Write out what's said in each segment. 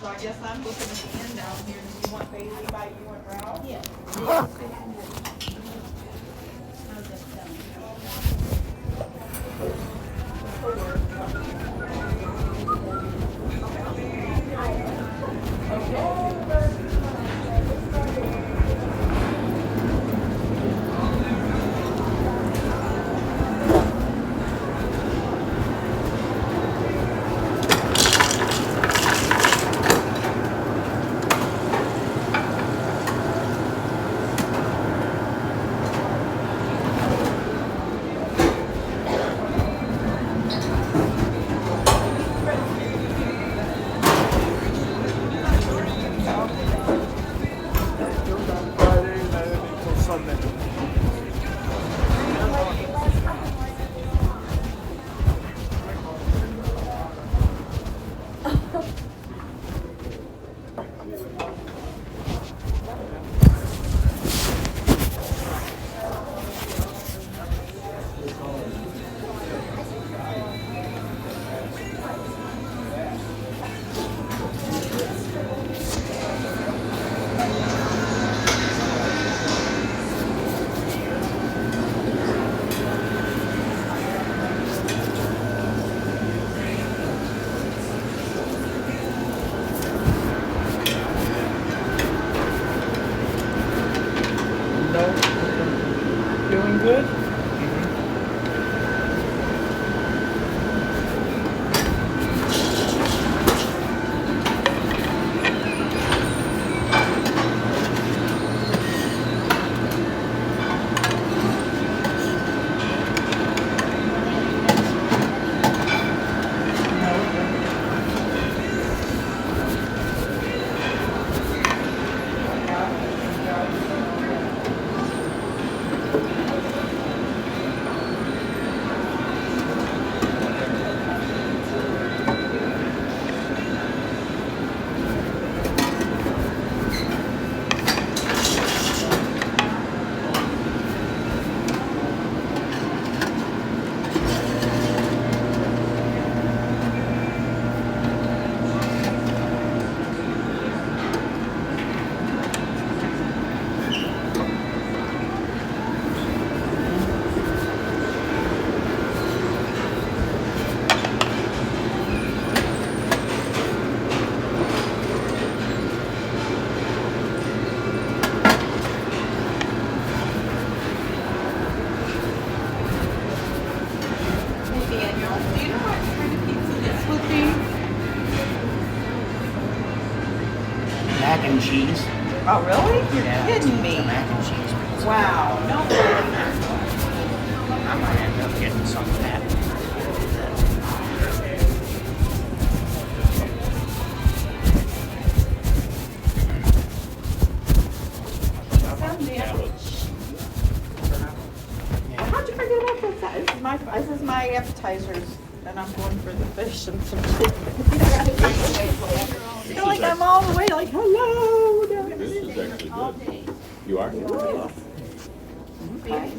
So I guess I'm looking at the end down here. Do you want Bailey by you and Ralph? Yeah. Ah. How's that sound? Filmed on Friday and then until Sunday. No. Doing good? Hey Daniel, do you know what kind of pizza this would be? Mac and cheese. Oh, really? You're Yeah, kidding it's me. a mac and cheese pizza. Wow. No way. I might end up getting some of that. How'd you figure that out? This is my appetizers, and I'm going for the fish and some chicken. I feel like I'm all the way like, hello. This is actually All good. day. You are? Baby's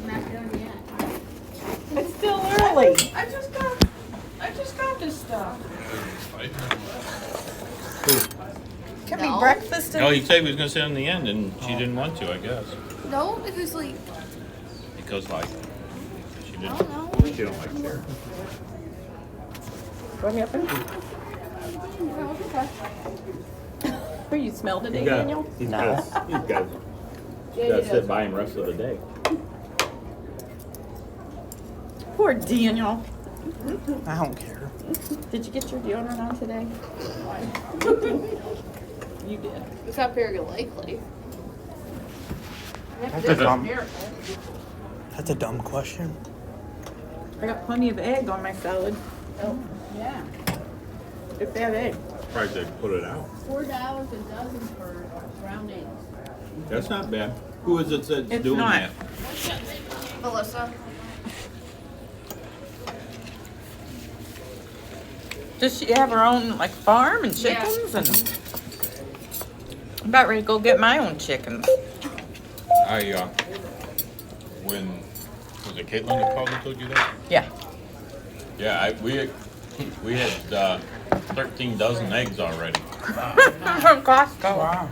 not done yet. It's still early. I just got this stuff. Can we No. breakfast Oh, he and said he was gonna sit on the end and she didn't want to, I guess. No, because like, Because like, she I didn't. don't know. She don't like carrots. what happened? Oh, you smelled it, Daniel? He's No. got to sit by him the rest of the day. Poor Daniel. I don't care. Did you get your deodorant on today? You did. It's not very likely. That's a dumb question. I got plenty of egg on my salad. Oh, yeah. If that egg. Surprised they put it out. $4 a dozen for round eggs. That's not bad. Who is it that's It's doing not. that? Melissa. Does she have her own like farm and Yeah. chickens and? I'm about ready to go get my own chickens. When was it Caitlin that called and told you that? Yeah. Yeah, We had 13 dozen eggs already. From Costco. Wow.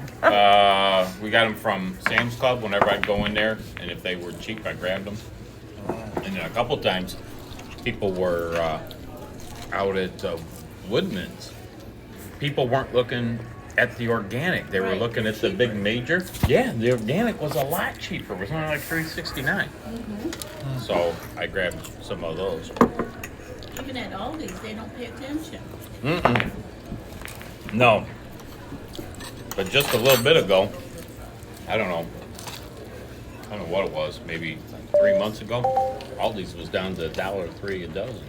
We got them from Sam's Club whenever I'd go in there, and if they were cheap, I grabbed them. And then a couple times, people were out at Woodman's. People weren't looking at the organic; they were Right, looking at the big major. Yeah, the organic was a lot cheaper. It was only like $3.69. So I grabbed some of those. Even at Aldi's, they don't pay attention. Mm-mm. No. But just a little bit ago, I don't know what it was, maybe 3 months ago, Aldi's was down to $1.03 a dozen.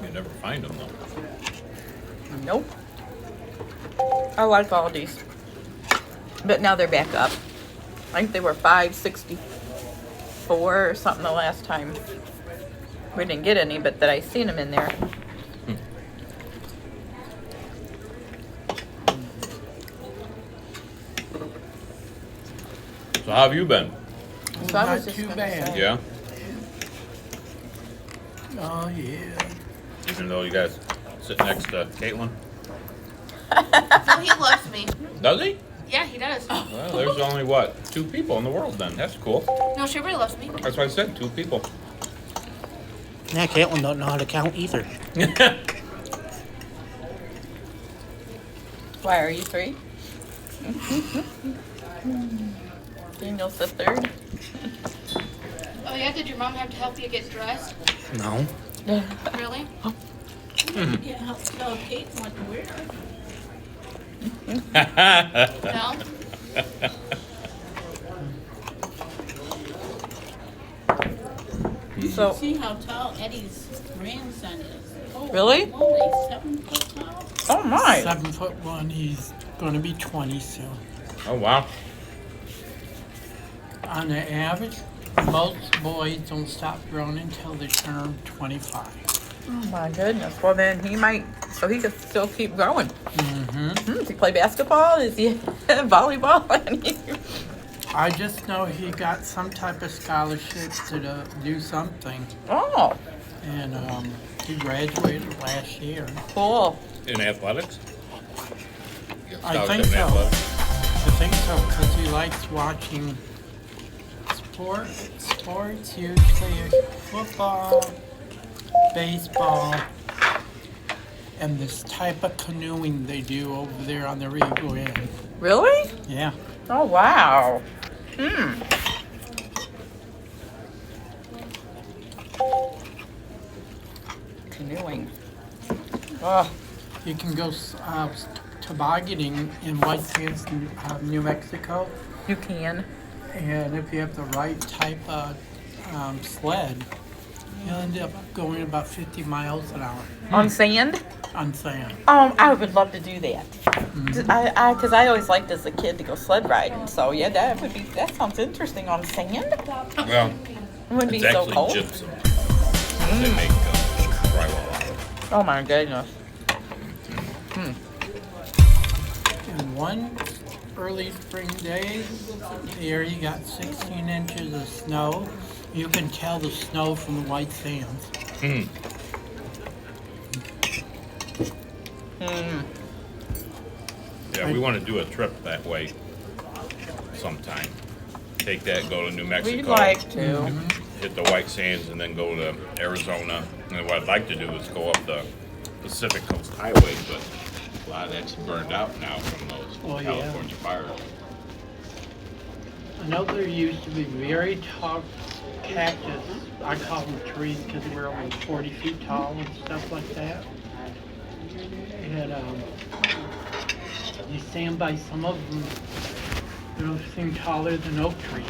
You never find them though. Nope. I like Aldi's. But now they're back up. I think they were $5.64 or something the last time. We didn't get any, but that I seen them in there. So how have you been? So I Not was just too gonna bad. say. Yeah? Oh, yeah. Even though you guys sit next to Caitlin? So he loves me. Does he? Yeah, he does. Well, there's only what? 2 people in the world then. That's cool. No, she really loves me. That's what I said, 2 people. Yeah, Caitlin don't know how to count either. Why are you 3? Daniel's the 3rd. Oh yeah, did your mom have to help you get dressed? No. Really? Yeah, help tell Kate what to wear. No? So, See how tall Eddie's grandson is. Oh, Really? Holy, 7 foot tall. oh my. 7'1", he's gonna be 20 soon. Oh, wow. On the average, most boys don't stop growing until they turn 25. Oh my goodness. Well then he might, so he could still keep growing. Mm-hmm. Does he play basketball? Is he volleyball? I just know he got some type of scholarship to do something, Oh, and he graduated last year. cool. In athletics? I Scholarship think in so. athletics? I think so, because he likes watching sports, usually football, baseball, and this type of canoeing they do over there on the Rio Grande. Really? Yeah. Oh wow. Canoeing. Oh, You can go tobogganing in White Sands, New Mexico, you can. and if you have the right type of sled, you'll end up going about 50 miles an hour On sand? on sand. I would love to do that. Because I always liked as a kid to go sled riding. So yeah, that sounds interesting on sand. It Well, wouldn't be it's so actually cold. gypsum. They make drywall out of. Oh my goodness. And one early spring day, here you got 16 inches of snow. You can tell the snow from the white sands. Yeah, we want to do a trip that way sometime. Take that, go to New Mexico. We'd like to. Hit the White Sands and then go to Arizona. And what I'd like to do is go up the Pacific Coast Highway, but a lot of that's burned out now from those Oh, yeah. California fires. I know there used to be very tall cactus. I call them trees because they were only 40 feet tall and stuff like that. And you stand by some of them, they don't seem taller than oak trees.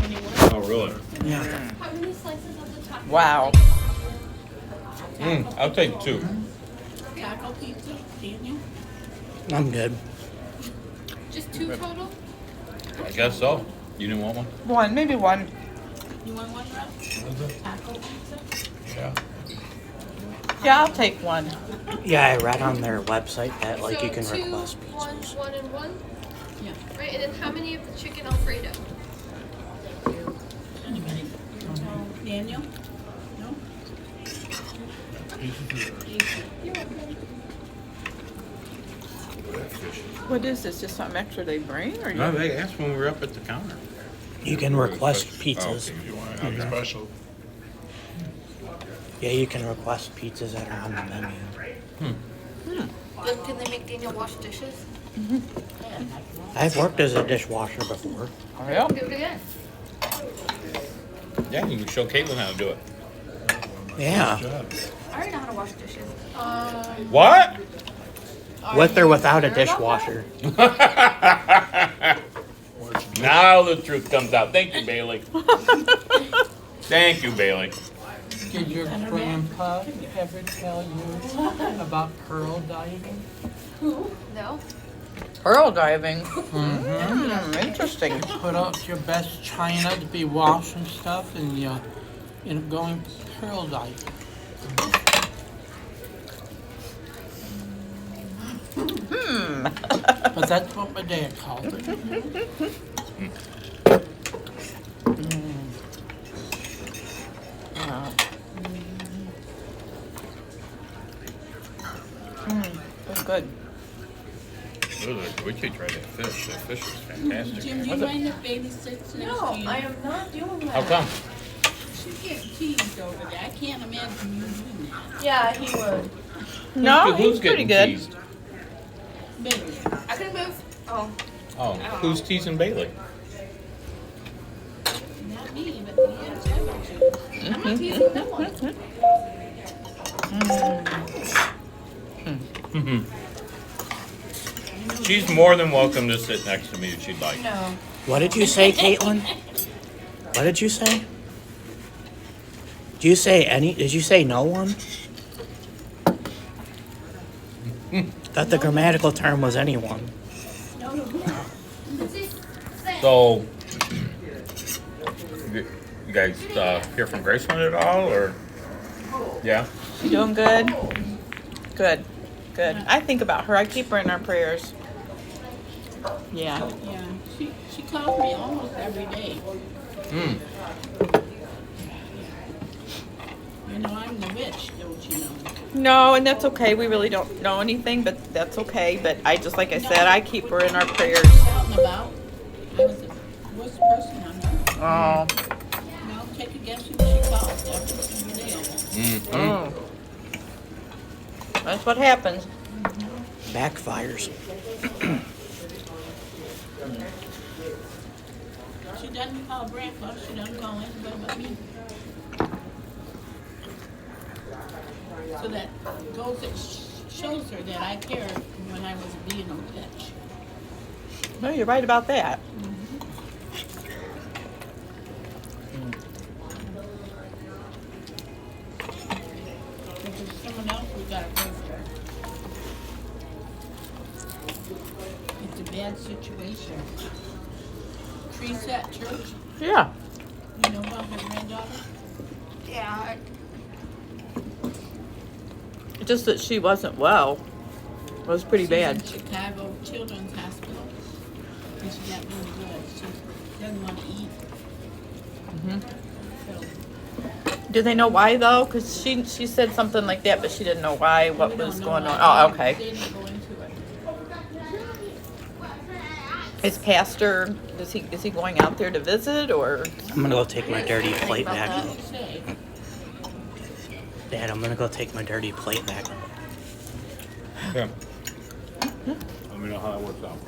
Oh, really? Yeah. How many slices of the taco? Wow. I'll take 2. Taco pizza, Daniel. I'm good. Just 2 total? I guess so. You didn't want one? Maybe one. You want one, Rob? Taco pizza? Yeah. Yeah, I'll take one. Yeah, I read on their website that like So you can 2, request 1, pizzas. 1, and 1? Yeah. Right, and then how many of the chicken Alfredo? Anybody? Daniel? No? What is this? Just something extra they bring, or No, you? they asked when we were up at the counter. You can request Oh, pizzas. okay, you want it. Something special. Yeah, you can request pizzas that are on the menu. Then can they make Daniel wash dishes? I've worked as a dishwasher before. Oh, yeah. Do it again. Yeah, you can show Caitlin how to do it. Yeah, I already know how to wash dishes. What? with or without a dishwasher. Now the truth comes out. Thank you, Bailey. Thank you, Bailey. Did your grandpa ever tell you about pearl diving? No. Pearl diving. Mm-hmm. Interesting. Put out your best china to be washed and stuff, and going pearl diving. But that's what my dad called it. That's good. We should try that fish. That fish is fantastic. Jim, do you mind if baby sits next to you? am not doing that. How come? She gets teased over there. I can't imagine you doing that. Yeah, he would. No, Who's he's pretty getting good. teased? Baby. I can move. Oh. Oh, who's teasing Bailey? Not me, but the answer to. I'm not teasing no one. She's more than welcome to sit next to me if she'd like. No. What did you say, Caitlin? What did you say? Did you say no one? Thought the grammatical term was anyone. So, you guys hear from Graceland at all, or? Yeah. You doing good? Good. Good. I think about her. I keep her in our prayers. Yeah. Yeah, she calls me almost every day. Hmm. You know, I'm the witch, don't you know? No, and that's okay. We really don't know anything, but that's okay. But I just, like I said, I keep her in our prayers. Out and about. I was the worst person I know. Oh. Now take a guess who she calls every single day almost. Mm-hmm. Oh. That's what happens. Backfires. She doesn't call Grandpa, she doesn't call anybody but me. So that goes, it shows her that I cared when I was being a bitch. No, you're right about that. If there's someone else, we gotta pray for. It's a bad situation. Teresa at church, Yeah. you know about her granddaughter? Yeah. Just that she wasn't well. It was pretty bad. She's in Chicago Children's Hospital. And she's not really good. She doesn't want to eat. So, Do they know why though? Because she said something like that, but she didn't know why. What we don't was know going why. on? Oh, okay. They didn't go into it. Is Pastor? Is he going out there to visit or? I'm gonna go take my dirty plate back. They say, Dad, I'm gonna go take my dirty plate back. Yeah. Let me know how that works out.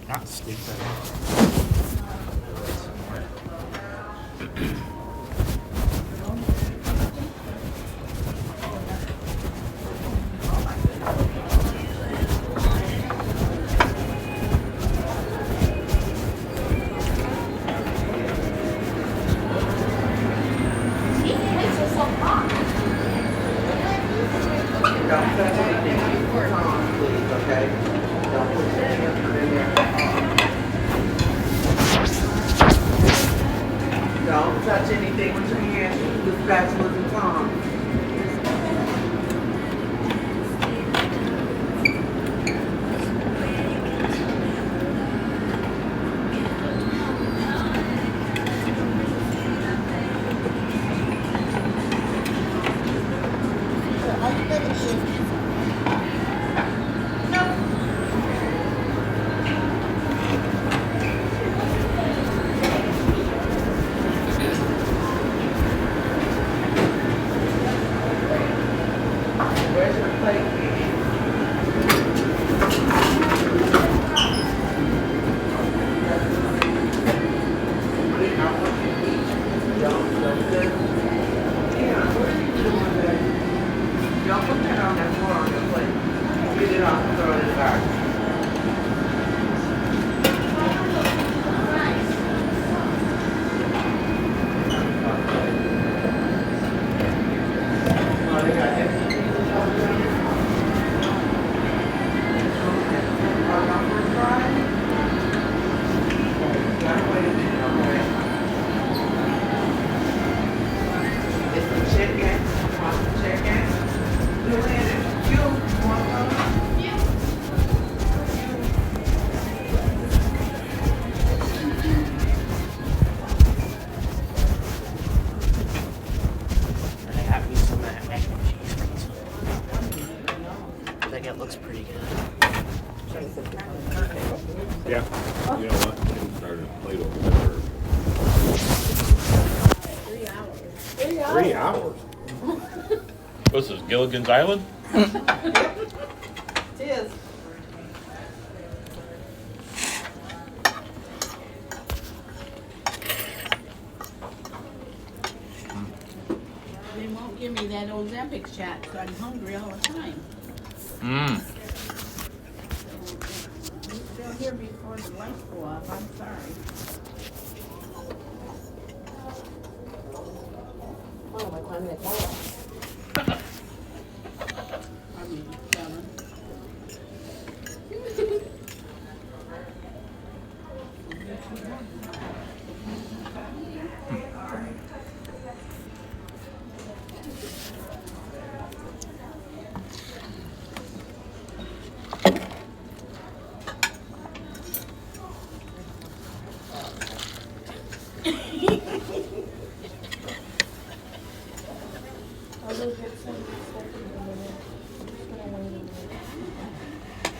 Not sleeping. Don't touch anything with your hands with spatulas and tongs. 3 hours. What's this, Gilligan's Island? It is. They won't give me that Ozempic shot, so I'm hungry all the time. Mmm. You're still here before the lights go off. I'm sorry. I mean, 7.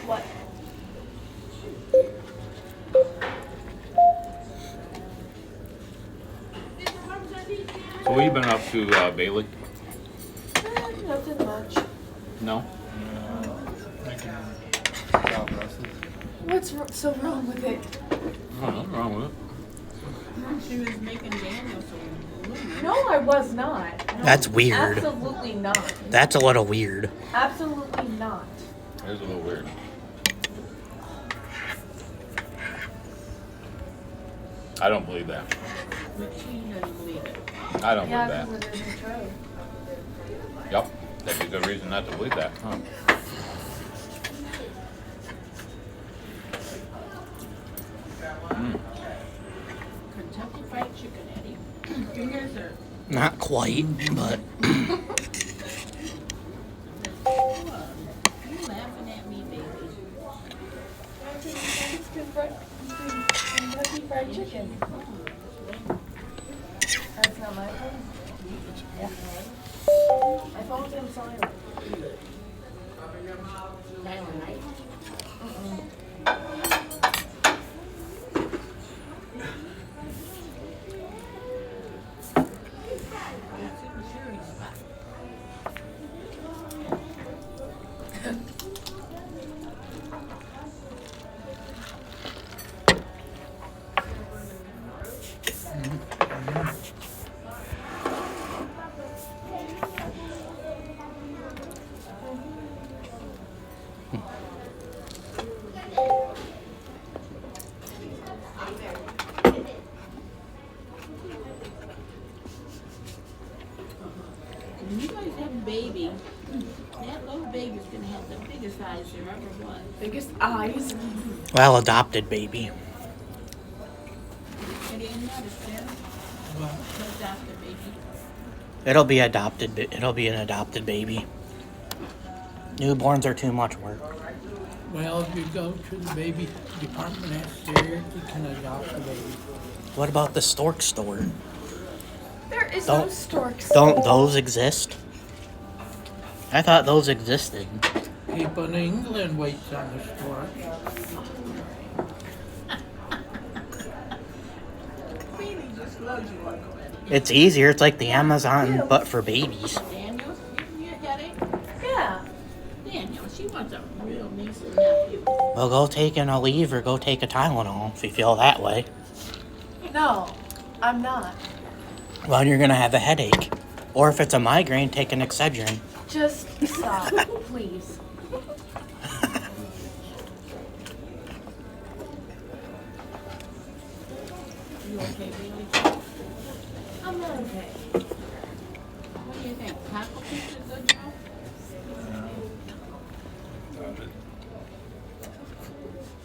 What? So what you been up to, Bailey? Nothing much. No? What's so wrong with it? Oh, nothing wrong with it. She was making Daniel some rumors. No, I was not. No, That's weird. Absolutely not. That's a little weird. Absolutely not. It was a little weird. I don't believe that. But she doesn't believe it. I don't Yeah, believe that. because it isn't true. Yep. That'd be a good reason not to believe that, huh? Mm. Kentucky Fried Chicken, Eddie. Fingers are. Not quite, but What? You laughing at me, baby? Kentucky Fried Chicken. That's not my phone? Yeah. My phone's in silent. Silent night. That's in the series spot. When you guys have a baby, that little baby's gonna have the biggest eyes there ever was. Biggest eyes. well, adopted baby. Eddie, you understand? Adopt a baby. It'll be adopted. It'll be an adopted baby. Newborns are too much work. Well, if you go to the baby department at Syria, you can adopt a baby. What about the stork store? There is no Don't- storks. Don't those exist? I thought those existed. People in England wait on the store. Baby just loves you, Uncle Eddie. It's easier. It's like the Amazon, but for babies. Daniel, you a headache? Yeah. Daniel, she wants a real niece and nephew. Well, go take an Aleve or go take a Tylenol if you feel that way. No, I'm not. Well, you're gonna have a headache. Or if it's a migraine, take an Excedrin. Just stop, please. You okay, baby? I'm not okay. What do you think? Taco pizza good now?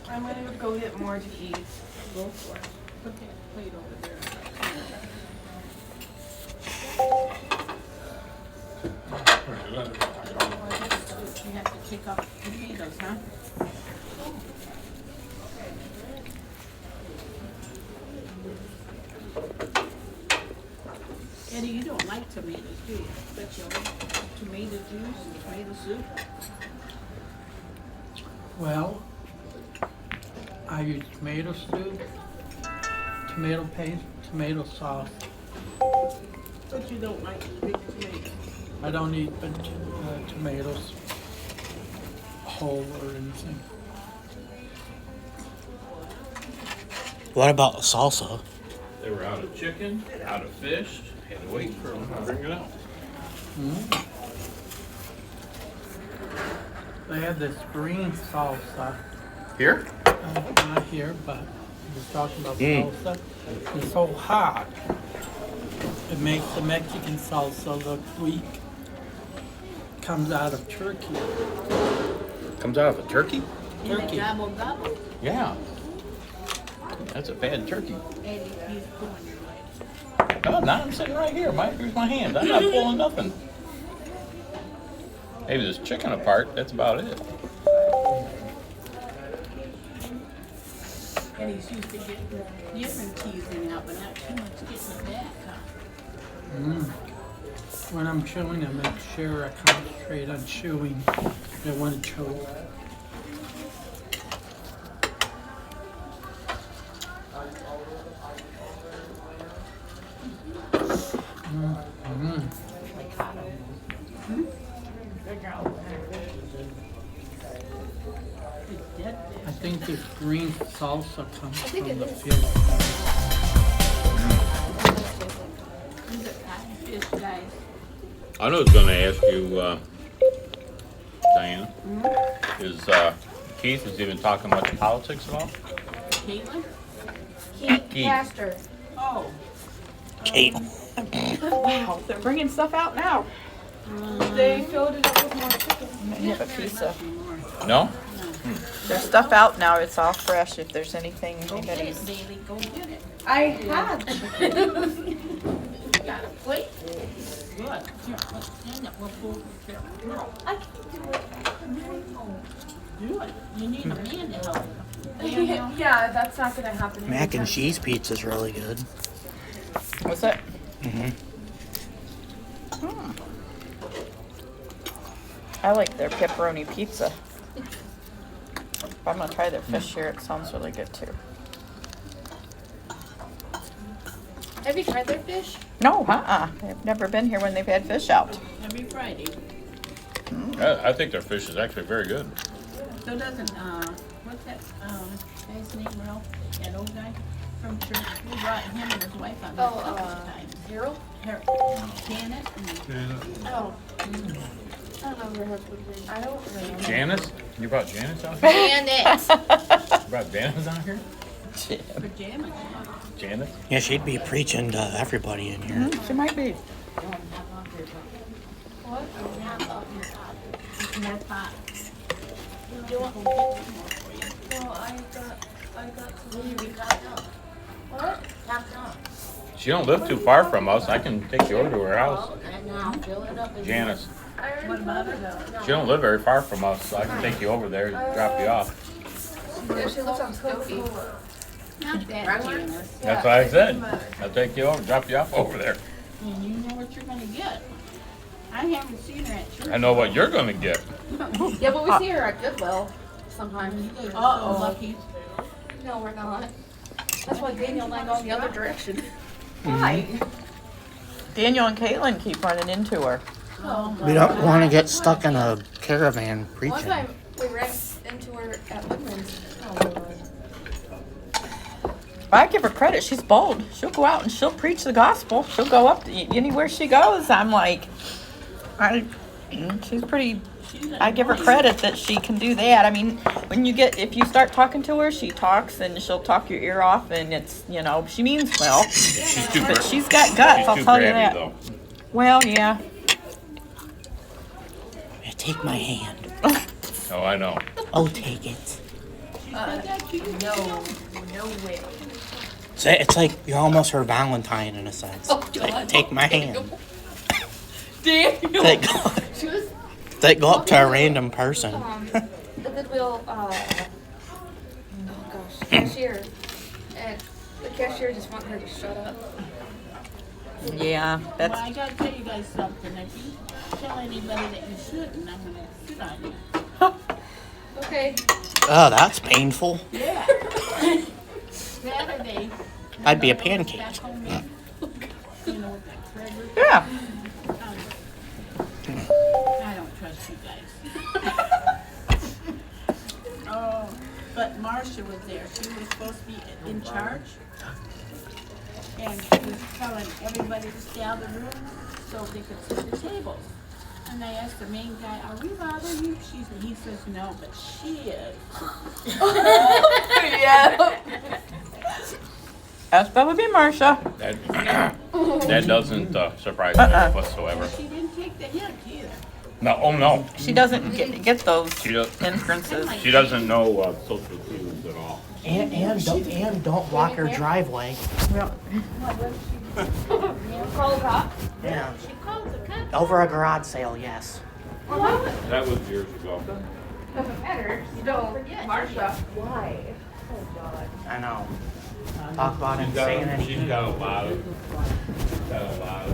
I'm gonna go get more to eat. Go for it. Put that plate over there. You have to take out potatoes, huh? Eddie, you don't like tomatoes, do you? But you like tomato juice and tomato soup. Well, I use tomato soup, tomato paste, tomato sauce, But you don't like big tomatoes. I don't eat tomatoes whole or anything. What about salsa? They were out of chicken, out of fish. Had to wait for them to bring it out. They had this green salsa. Here? Not here, but he was talking about salsa. It's so hot. It makes the Mexican salsa look weak. Comes out of turkey. Comes out of a turkey? Turkey. Gobble, gobble. Yeah. That's a bad turkey. Eddie, he's pulling your leg. No, now I'm sitting right here. Here's my hand. I'm not pulling nothing. Maybe this chicken apart. That's about it. Eddie's used to get different teasing out, but not too much getting it back, huh? When I'm chewing, I make sure I concentrate on chewing. I don't want to choke. I think this green salsa comes from the Philippines. These are cottonfish, guys. I was going to ask you, Diana, is Keith is even talking much politics at all? Caitlin? Keith Keith. Pastor. Oh. Kate. Wow, they're bringing stuff out now. They filled it up with more chicken. Maybe have a pizza. No? There's stuff out now. It's all fresh. If there's anything Go get it, anybody's. Bailey. Go get it. I had. You got a plate? Good. Here, let's stand up. We'll pull here. I can do it. Do it. You need a man to help you. Yeah, that's not gonna happen. Mac and cheese pizza's really good. What's that? I like their pepperoni pizza. I'm gonna try their fish here. It sounds really good too. Have you tried their fish? No, I've never been here when they've had fish out. Every Friday. I think their fish is actually very good. So doesn't, what's that, guy's name, Ralph? That old guy from church? We brought him and his wife on there a couple of times. Harold? Janet and Oh. I don't know her husband's name. I don't remember. Janice? You brought Janice out here? Janet. You brought Janice out here? pajamas. Janice? Yeah, she'd be preaching to everybody in here. She might be. What? More pot. Do you want more for you? Well, I got some. What? She don't live too far from us. I can take you over to her house. Janice. What about her? She don't live very far from us, so I can take you over there and drop you off. Yeah, she lives on Skokie. Not that, Janice. That's what I said. I'll take you over, drop you off over there. And you know what you're gonna get. I haven't seen her at church. I know what you're gonna get. Yeah, but we see her at Goodwill sometimes. You guys are so lucky. No, we're not. That's why Daniel and I go in the other direction. Why? Daniel and Caitlin keep running into her. Oh, We don't want to get stuck in a caravan One preaching. time we ran into her at Woodman's. But I give her credit. She's bold. She'll go out and she'll preach the gospel. She'll go up to anywhere she goes. I'm like, she's pretty. I give her credit that she can do that. I mean, if you start talking to her, she talks and she'll talk your ear off, and it's, she means well. She's too But she's got guts, I'll too tell you grabby, that. though. Well, yeah. Take my hand. Oh, I know. Oh, take it. No way. It's like you're almost her Valentine in a sense. Oh, Like, God. take my hand. Daniel. Like, She was like go up to a random person. the Goodwill, oh gosh, cashier. And the cashier just wanted her to shut up. Yeah, Well, that's. I gotta tell you guys something. If you tell anybody that you shouldn't, I'm gonna sit on you. Okay. Oh, that's painful. Yeah. Saturday. I'd be a pancake. Back home, you know what that Frederick. Yeah. I don't trust you guys. Oh, but Marcia was there. She was supposed to be in charge. And she was telling everybody to stay out of the room so they could sit at the tables. And I asked the main guy, are we bothering you? He says no, but she is. Yeah. That's probably Marcia. That doesn't surprise Uh-uh. me whatsoever. She didn't take the hint either. No, oh no, She doesn't get those She does- entrances. she doesn't know social cues at all. And don't block her driveway. Call the cops. Yeah. She called the cops. Over a garage sale, yes. That was years ago. Doesn't matter. You don't. Marsha. Why? Oh God. I know. Talk about insanity. She's got a lot of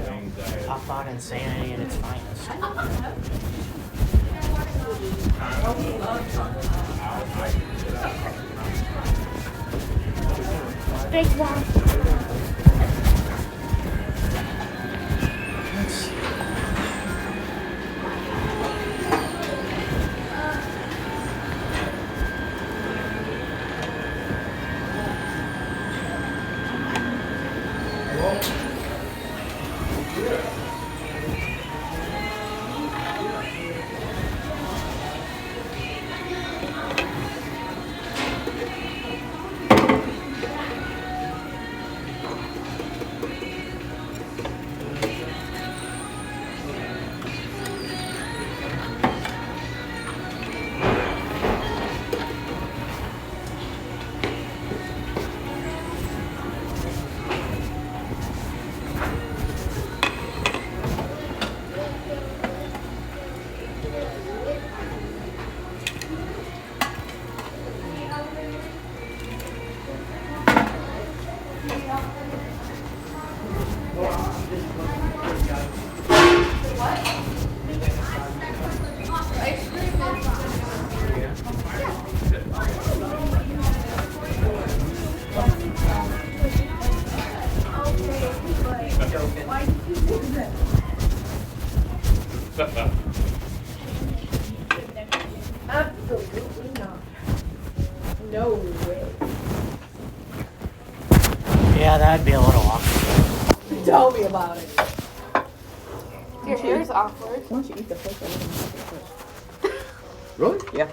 anxiety. Talk about insanity at its finest. Thanks, Mom. Absolutely not. No way. Yeah, that'd be a little awkward. Tell me about it. Your hair is awkward. Once you eat the fish, I wouldn't eat the fish. Really? Yeah.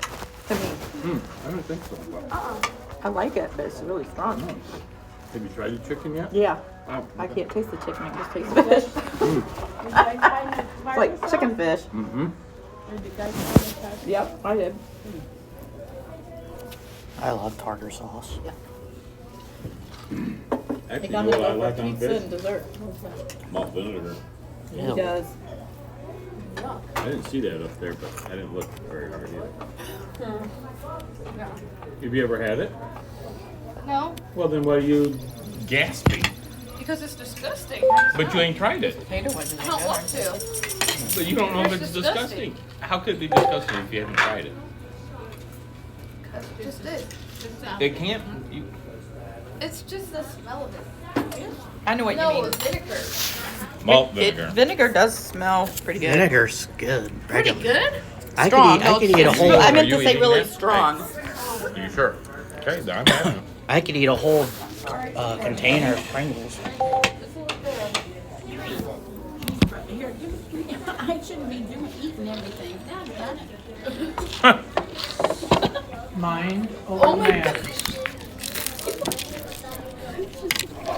To me, I don't think so. But I like it, but it's really strong. have you tried the chicken yet? Yeah. Oh, I can't taste the chicken, I just taste the fish. It's like chicken fish. Mm-hmm. Yep, I did. I love tartar sauce. Actually, He you know got what I it like for on pizza fish? and dessert. Malt vinegar. He Ew. does. I didn't see that up there, but I didn't look very hard either. Have you ever had it? No, Well, then why are you gasping? because it's disgusting. But you ain't tried it. Potato wasn't I don't good. want to. But you don't know if It's it's disgusting. disgusting. How could it be disgusting if you haven't tried it? Just this. It can't. It's just the smell of it. I know what you No, mean. vinegar. Malt vinegar. Vinegar does smell pretty good. Vinegar's good. Pretty good? I Strong. could eat a I whole. meant Are to you say eating really that? strong. Are you sure? Okay, then I'm having it. I could eat a whole container of Pringles. Here, give me, I shouldn't be eating everything. Done it. Mind Oh over my matter.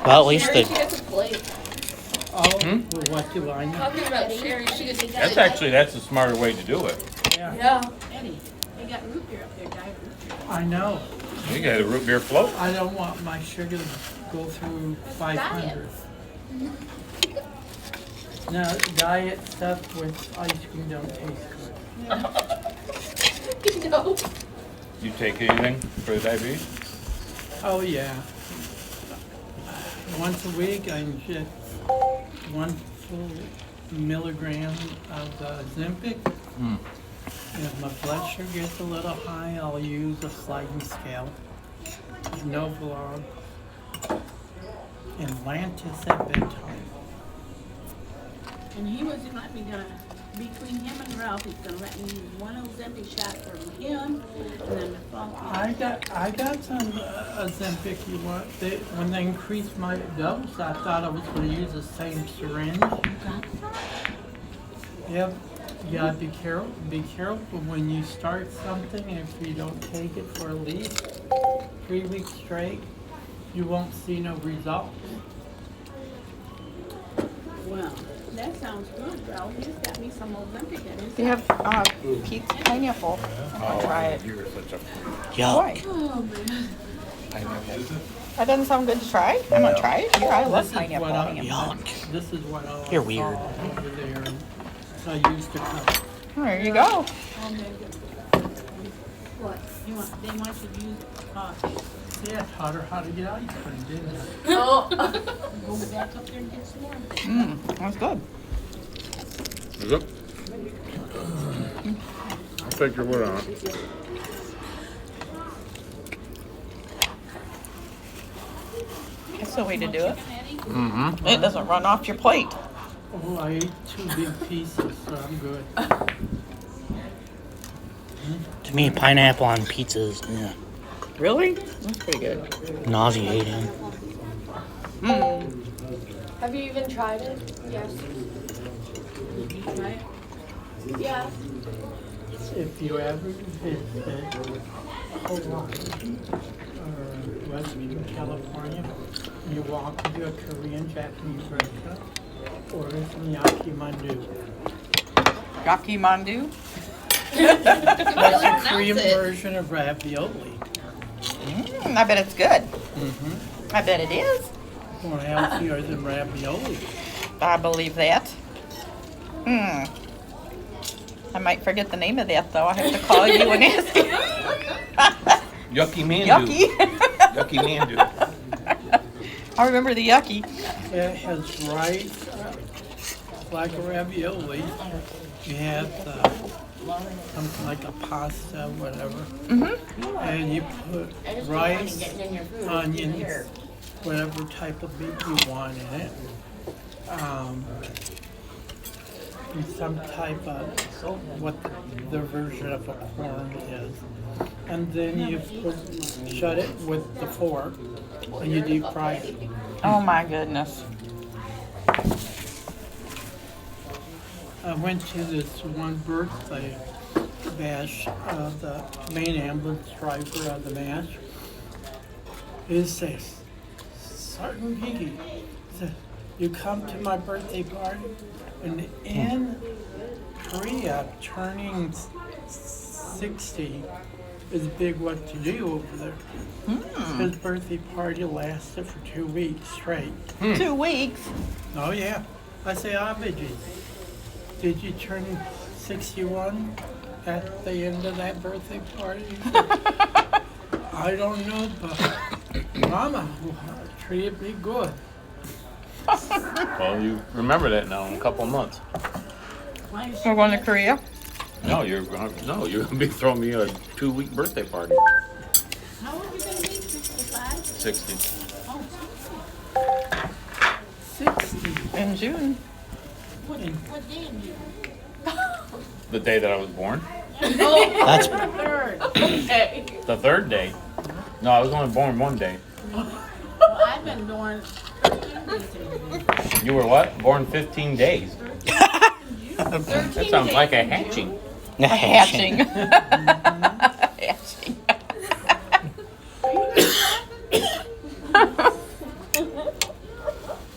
Well, at least Sherry, she the gets a plate. Oh, well, what do I know? Talking about Sherry, she gets a plate. That's the smarter way to do it. Yeah, Yeah. Eddie, they got root beer up there, diet root beer. I know. You got a root beer float. I don't want my sugar to go through 500. No, diet stuff with ice cream don't taste good. No. You take anything for the diabetes? Oh, yeah. Once a week, I inject 1 full milligram of Ozempic. If my blood sugar gets a little high, I'll use a sliding scale. Novolog and Lantus at bedtime. And he was let me between him and Ralph, he's gonna let me use one Ozempic shot for him, and then the phone. I got some Ozempic. When they increased my dose, I thought I was going to use the same syringe. Yep. You gotta be careful. Be careful when you start something. If you don't take it for at least 3 weeks straight, you won't see no results. Well, that sounds good, Ralph. He's got me some Ozempic in his. They have Pete's pineapple. I'm gonna try it. You're such a Yuck. Why? Oh man. pineapple. That doesn't sound good to try. I'm gonna try it. Here, I love This is pineapple. what I- Yuck. This is what I You're saw weird. over there. And I used to cut. There you go. What? They want you to use Yeah, taught her how to get ice cream, didn't I? Oh. go back up there and get some more. That's good. Is it? I'll take your word on it. That's the way to do it. Mm-hmm. It doesn't run off your plate. Oh, I ate 2 big pieces, so I'm good. To me, pineapple on pizzas, yeah, Really? That's pretty good. nauseating. Have you even tried it? Yes. Right? Yeah. If you ever visit Hawaii or Western California, you walk into a Korean Japanese restaurant, order some yakimandu. Yakimandu? That's a Korean version of ravioli. I bet it's good. Mm-hmm. I bet it is. More healthier than ravioli. I believe that. I might forget the name of that though. I have to call you and ask you. Yucky mandu. Yucky. Yucky mandu. I remember the yucky. It has rice, like a ravioli. You have something like a pasta, whatever. And you put rice, onions, whatever type of meat you want in it. And some type of what the version of a corn is. And then you shut it with the fork and you deep fry it. Oh my goodness. I went to this one birthday bash of the main ambulance driver of the mash. Is a Sergeant Piggy. Said, you come to my birthday party? And in Korea, turning 60 is big what to do over there. His birthday party lasted for 2 weeks straight. 2 weeks. Oh yeah. I say, Abiji, did you turn 61 at the end of that birthday party? He said, I don't know, but Mama treated me good. Well, you remember that now in a couple of months. We're going to Korea. No, you're gonna be throwing me a 2-week birthday party. How old are you gonna be? 65? 60. Oh, 60. In June. what day in you? The day that I was born. That's Third. Okay. The 3rd day. No, I was only born 1 day. Well, I've been born 13 days in June. You were what? Born 15 days. That sounds like a hatching. Hatching. Hatching.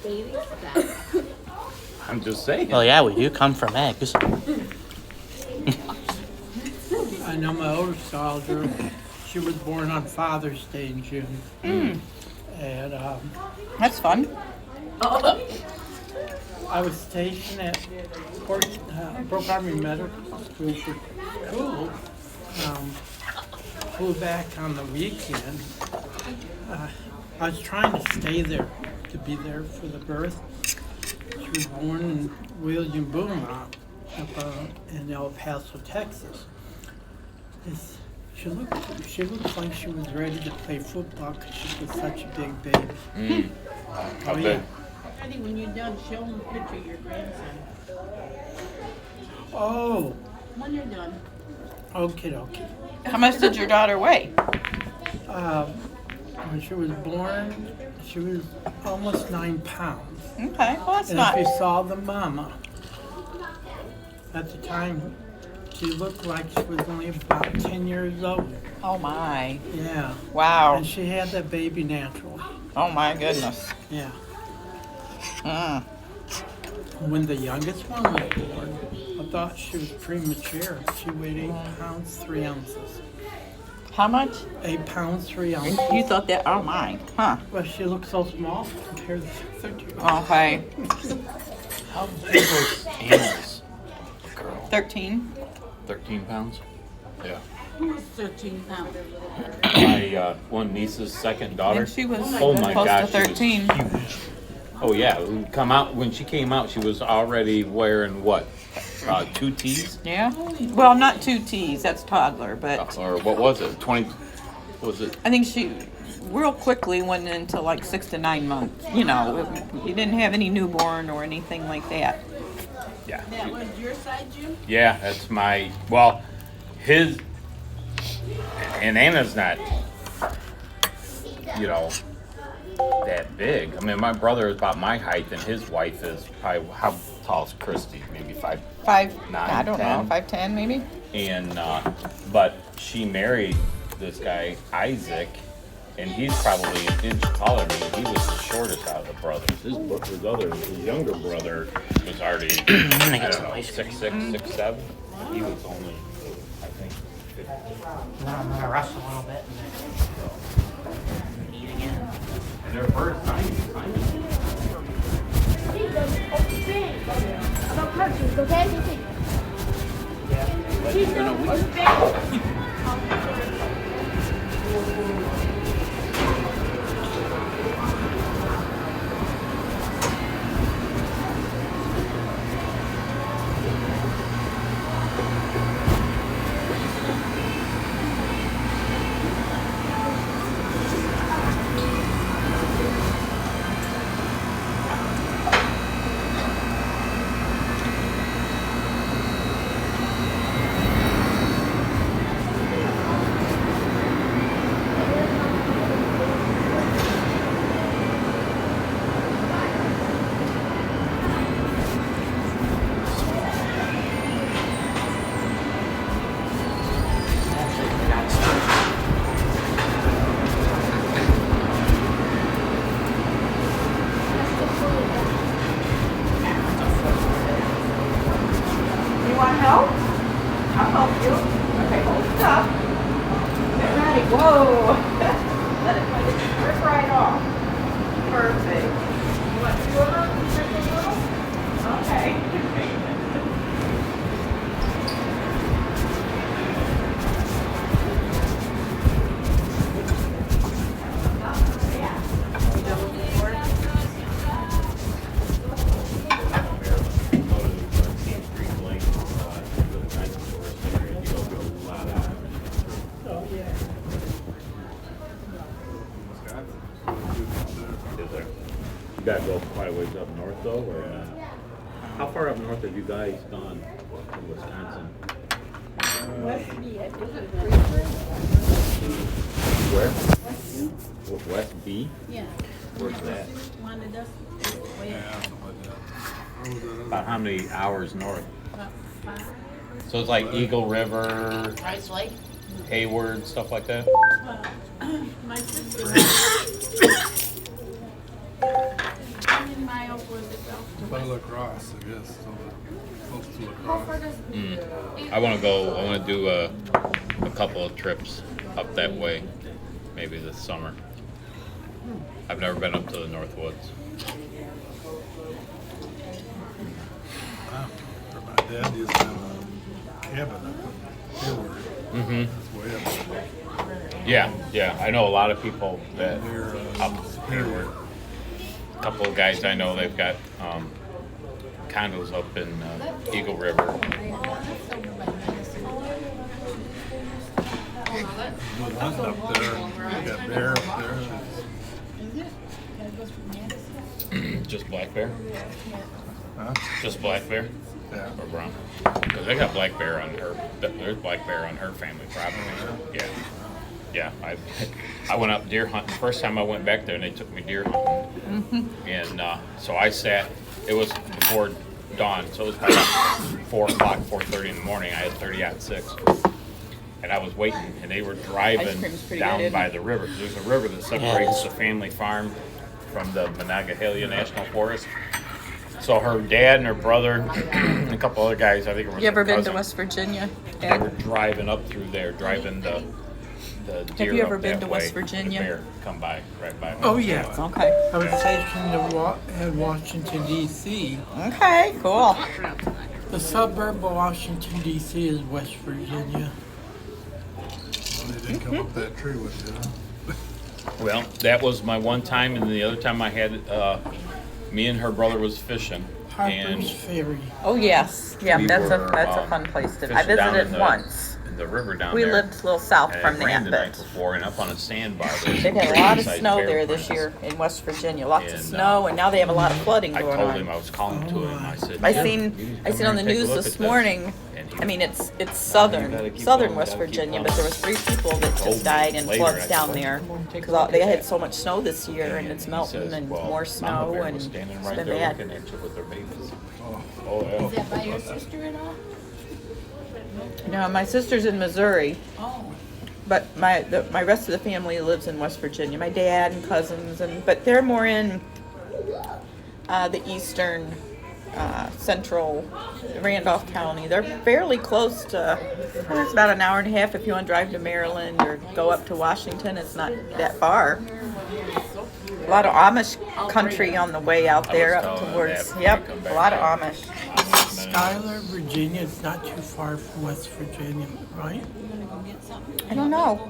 Baby stuff. I'm just saying. Well, yeah, we do come from eggs. I know my older soldier, she was born on Father's Day in June. And That's fun. I was stationed at Brook Army Medical School for school. Flew back on the weekend. I was trying to stay there, to be there for the birth. She was born in William Beaumont up in El Paso, Texas. She looked like she was ready to play football because she was such a big baby. How Oh, big? yeah. Eddie, when you're done, show him a picture of your grandson. Oh, When you're done. okay, okay. How much did your daughter weigh? When she was born, she was almost 9 pounds. Okay, well that's And not. if you saw the mama, at the time, she looked like she was only about 10 years old. Oh my. Yeah. Wow. And she had that baby naturally. Oh my goodness. Yeah. Mm. When the youngest one was born, I thought she was premature. She weighed 8 pounds, 3 ounces. How much? 8 pounds, 3 ounces. You thought that? Oh my. Huh. But she looked so small compared to the other two. Okay. How big was Anna's girl? 13. 13 pounds? Yeah. Who was 13 pounds? My one niece's second I daughter. think she was Oh my close gosh, to 13. she was huge. Oh yeah, when she came out, she was already wearing what? 2 T's? Yeah. Well, not 2 T's. That's toddler, but Or what was it? 20? Was it? I think she real quickly went into like 6 to 9 months. You know, you didn't have any newborn or anything like that. Yeah. That was your side, Jim? Yeah, that's my. Well, his. And Anna's not. You know. That big. I mean, my brother is about my height, and his wife is probably how tall is Christy? Maybe 5'9". 5. I don't 10. know. 5'10" maybe. And but she married this guy Isaac, and he's probably an inch taller than me. He was the shortest out of the brothers. His younger brother was already I don't know 6'6", 6'7". He was only I think 50. Then I'm gonna rest a little bit and then eat again. And they're first tiny. About cartoons, okay? You want help? I'll help you. Okay, hold it up. Get ready. Whoa. Let it rip right off. Perfect. You want 2 of them? Okay. You gotta go quite a ways up north though, or how far up north have you guys gone in Wisconsin? Where? West B? Yeah. Where's that? Wanted us way up About how many hours north? about 5. So it's like Eagle River, Rice Lake? Hayward, stuff like that? My sister. 10 miles was it off to By west? lacrosse, I guess. So close to lacrosse. I want to do a couple of trips up that way, maybe this summer. I've never been up to the North Woods. Wow. My dad used to have a cabin up in Hayward. Mm-hmm. It's way up Yeah, yeah. I know a lot of people that near up Superior. a couple of guys I know, they've got condos up in Eagle River. There's one up there. They got bear up there. Is it? That goes from Madison? Just black bear? Huh? Just black bear Yeah. or brown? Because they got black bear on her. There's black bear on her family property. Yeah. Yeah. I went up deer hunting. First time I went back there, and they took me deer hunting. And so I sat. It was before dawn, so it was about 4 o'clock, 4:30 in the morning. I had 30-06. And I was waiting, and they were driving cream's pretty down good, isn't by it? the river. There's a river that separates the family farm from the Monongahela National Forest. So her dad and her brother and a couple other guys, I think it was You ever her been to cousin, West Virginia? they Ed? were driving up through there, driving the deer you ever up been that to way, West and Virginia? The bear come by, right by me. Oh, yeah. Okay. I was stationed in Washington, D.C. Okay, cool. The suburb of Washington, D.C. is West Virginia. Well, they didn't come up that tree with you, huh? Well, that was my one time, and the other time I had, me and her brother was fishing. And Harper's Ferry. Oh yes, yeah, we that's were, a fun place to. I fishing down visited in the- once. in the river down We there. lived a little south And from it rained that, the night but before, and up on a sandbar. there's they've had a some lot of great-sized snow bear there this prints. year in West Virginia. Lots of And, snow, and now they have a lot of flooding I going told him, on. I was calling to him, I said, I "Jim, seen you need to I come seen on the here and take a news look this at this." morning. And he- I mean, it's You southern gotta keep southern going, West gotta keep Virginia, going. but there was 3 people that Told just died me in later, floods I said, down "Well, there come on, take a because look they at had that." so much snow this year, and it's He melting says, and "Well, more Mama snow, Bear and was it's standing right been there bad. looking at you with her babies. Oh, Oh, yeah. Is that by your sister at all? No, my sister's in Missouri. Oh. But my rest of the family lives in West Virginia. My dad and cousins, but they're more in the eastern, central Randolph County. They're fairly close to. It's about an hour and a half if you want to drive to Maryland or go up to Washington. It's not that far. A lot of Amish country on the way out there I was up telling towards. that when Yep, we come a back lot of down. Amish. Schuyler, Virginia is not too far from West Virginia, right? I don't know.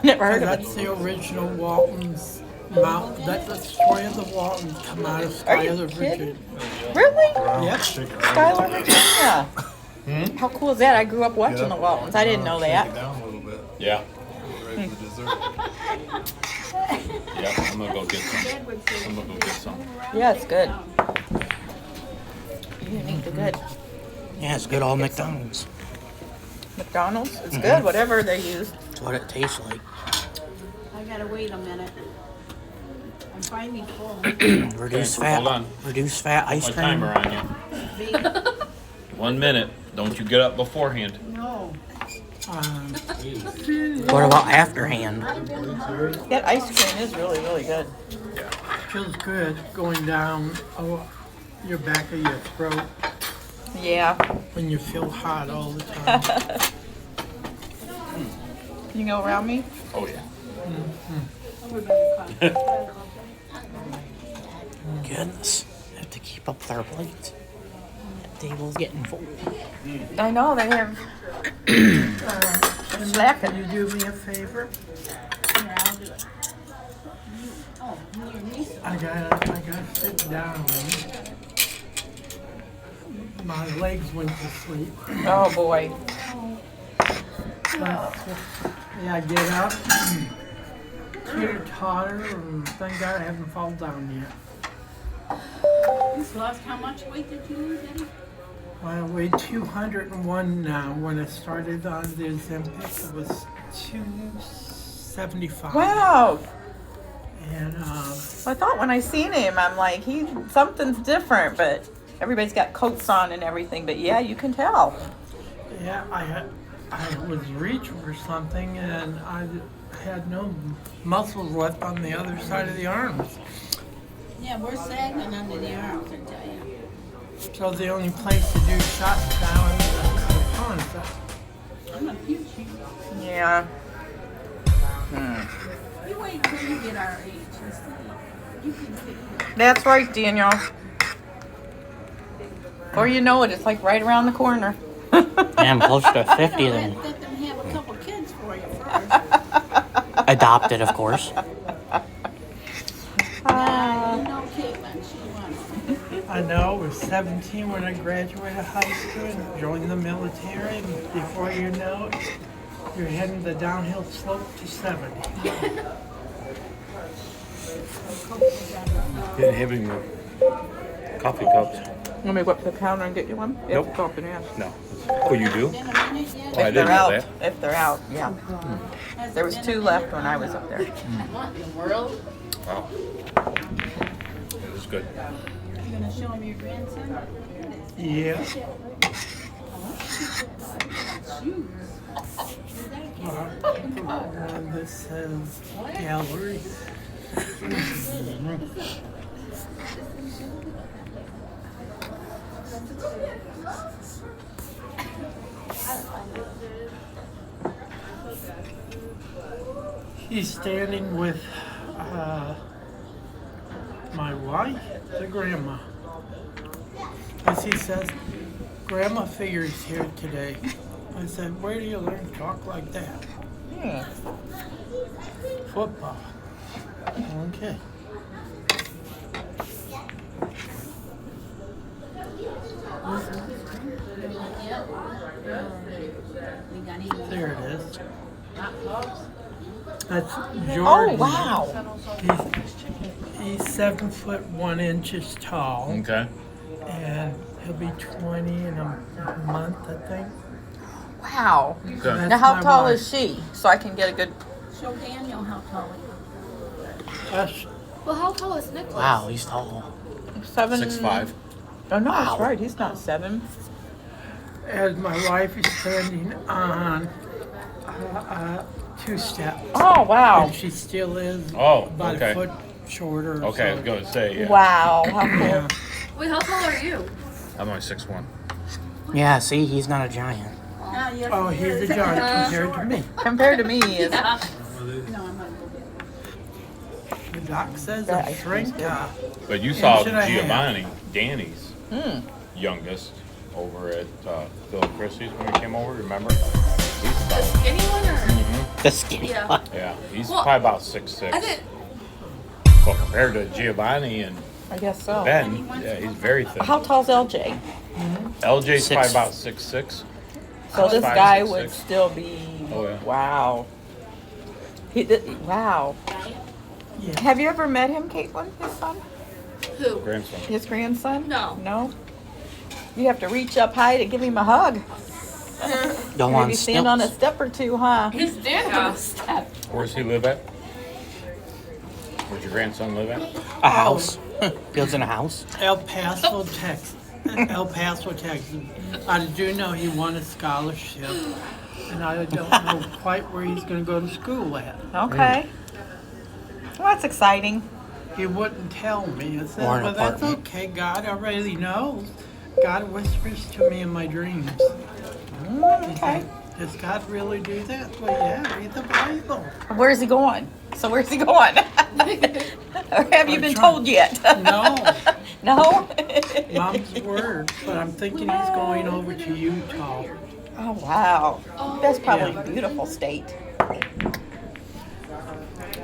Never heard of it. That's the original Walton's Mount. That's the story of the Waltons come out of Are you Schuyler, kidding? Virginia. Really? Yep. Schuyler, Virginia. How cool is that? I grew up watching the Waltons. I didn't know Shake it that. down a little bit. Yeah, Ready for dessert. yeah, I'm gonna go get some. I'm gonna go get some. Yeah, it's good. You didn't eat the good. Yeah, it's good old McDonald's. McDonald's? It's good, whatever they use. That's what it tastes like. I gotta wait a minute. I'm finally full. Reduced Okay, hold fat. on. Reduced fat ice My cream. timer on you. 1 minute. Don't you get up beforehand. No. What about afterhand? That ice cream is really, really good. Feels good going down your back of your throat Yeah. when you feel hot all the time. Can you go around me? Oh yeah. Goodness. Have to keep up with our plates. That table's getting full. I know, they have. Can slacking. you do me a favor? Yeah, I'll do it. Oh, you and me. I gotta sit down. My legs went to sleep. Oh boy. Yeah, I get up, teeter-totter, and thank God I haven't fallen down yet. You lost how much weight did you lose, Eddie? Well, I weigh 201 now. When I started on the Ozempic, it was 275. Wow. And I thought when I seen him, I'm like, something's different, but everybody's got coats on and everything. But yeah, you can tell. yeah, I was reaching for something, and I had no muscles left on the other side of the arms. Yeah, we're sagging under the arms, I tell you. So the only place to do shots now is the pond. I'm a huge. Yeah. You wait till you get our age and see. You can see. That's right, Daniel. Or you know it, it's like right around the corner. Yeah, I'm close to 50 then. Let them have a couple kids for you first. Adopted, of course. You know Caitlin, she wants. I know, I was 17 when I graduated high school and joined the military, and before you know it, you're heading the downhill slope to 70. Didn't have him coffee cups. Let me go up to the counter and get you one. You have to Nope. go up and ask. No. Oh, you do? Oh, I If didn't they're know out, that. if they're out, yeah. There was 2 left when I was up there. What in the world? Wow. It was good. You gonna show him your grandson? Yeah. This says gallery. He's standing with my wife, the grandma. As he says, Grandma figures here today. I said, where do you learn to talk like that? Football. Okay. There it is. That's Jordan. Oh, wow. He's 7 foot 1 inches tall, Okay. and he'll be 20 in a month, I think. Wow. Okay. That's Now, how my tall wife. is she? So I can get a good. Show Daniel how tall he is. That's Well, how tall is Nicholas? Wow, he's tall. 7. 6'5". Oh, no, that's right. He's not 7. as my wife is standing on 2 steps. Oh, wow. And she still is Oh, about okay. a foot shorter. or Okay, I so. was going to say, yeah. Wow. How cool. Yeah. Wait, how tall are you? I'm only 6'1". Yeah, see, he's not a giant. Oh, he's a giant compared to me. Compared to me, is No, I'm not. The doc says That I ice shrink. But you saw should I have? Giovanni, Danny's youngest, over at Phil and Christie's when we came over, remember? He's The about, skinny one or? The skinny Yeah. one. yeah, he's Well, probably about 6'6". I didn't. Well, compared to Giovanni and I guess so. Ben, yeah, he's very thin. How tall's LJ? LJ's probably 6. about 6'6". So this 5', guy 6'6". would still be. Oh, yeah. Wow. Wow. Yeah. Have you ever met him, Caitlin, his son? Who? Grandson. His grandson? No. No? You have to reach up high to give him a hug. Go on Maybe stand on a stilts. step or two, huh? He's standing on a step. Where's he live at? Where's your grandson live at? A house. Builds in a house. El Paso, Texas. El Paso, Texas. I do know he won a scholarship, and I don't know quite where he's going to go to school at. Okay. Well, that's exciting. He wouldn't tell me. I said, Or an well, that's apartment. okay. God already knows. God whispers to me in my dreams. Okay. Does God really do that? Well, yeah, read the Bible. Where's he going? So where's he going? Or have you been told yet? No, No? Mom's word, but I'm thinking he's going over to Utah. Oh, wow. That's probably Yeah. a beautiful state.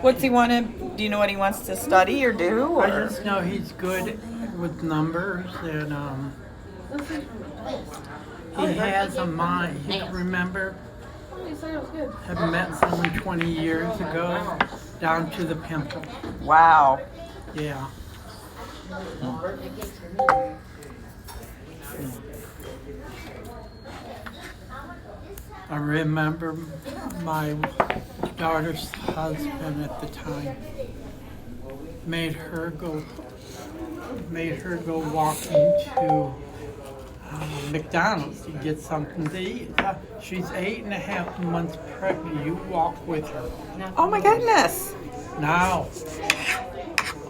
What's he want to, do you know what he wants to study or do? I Or? just know he's good with numbers, and he has a mind. He can remember having met someone 20 years ago, down to the pimple. Wow. Yeah. I remember my daughter's husband at the time made her go walking to McDonald's to get something to eat. She's 8.5 months pregnant. You walk with her Oh my goodness. now,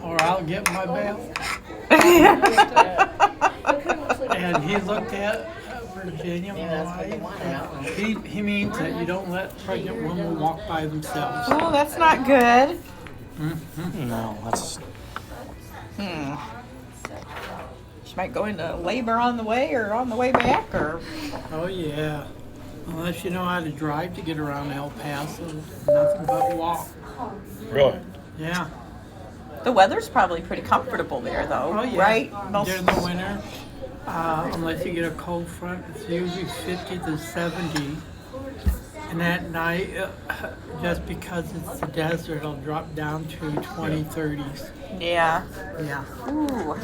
or I'll get my bail. And he looked at Virginia, my wife. He means that you don't let pregnant women walk by themselves. Oh, that's not good. No, that's She might go into labor on the way or on the way back or. Oh yeah. Unless you know how to drive to get around El Paso, nothing but walk. Really? Yeah. The weather's probably pretty comfortable there though, Oh yeah. right? During the winter, unless you get a cold front, it's usually 50 to 70. And at night, just because it's the desert, it'll drop down to 20, 30s. Yeah. Yeah. Ooh.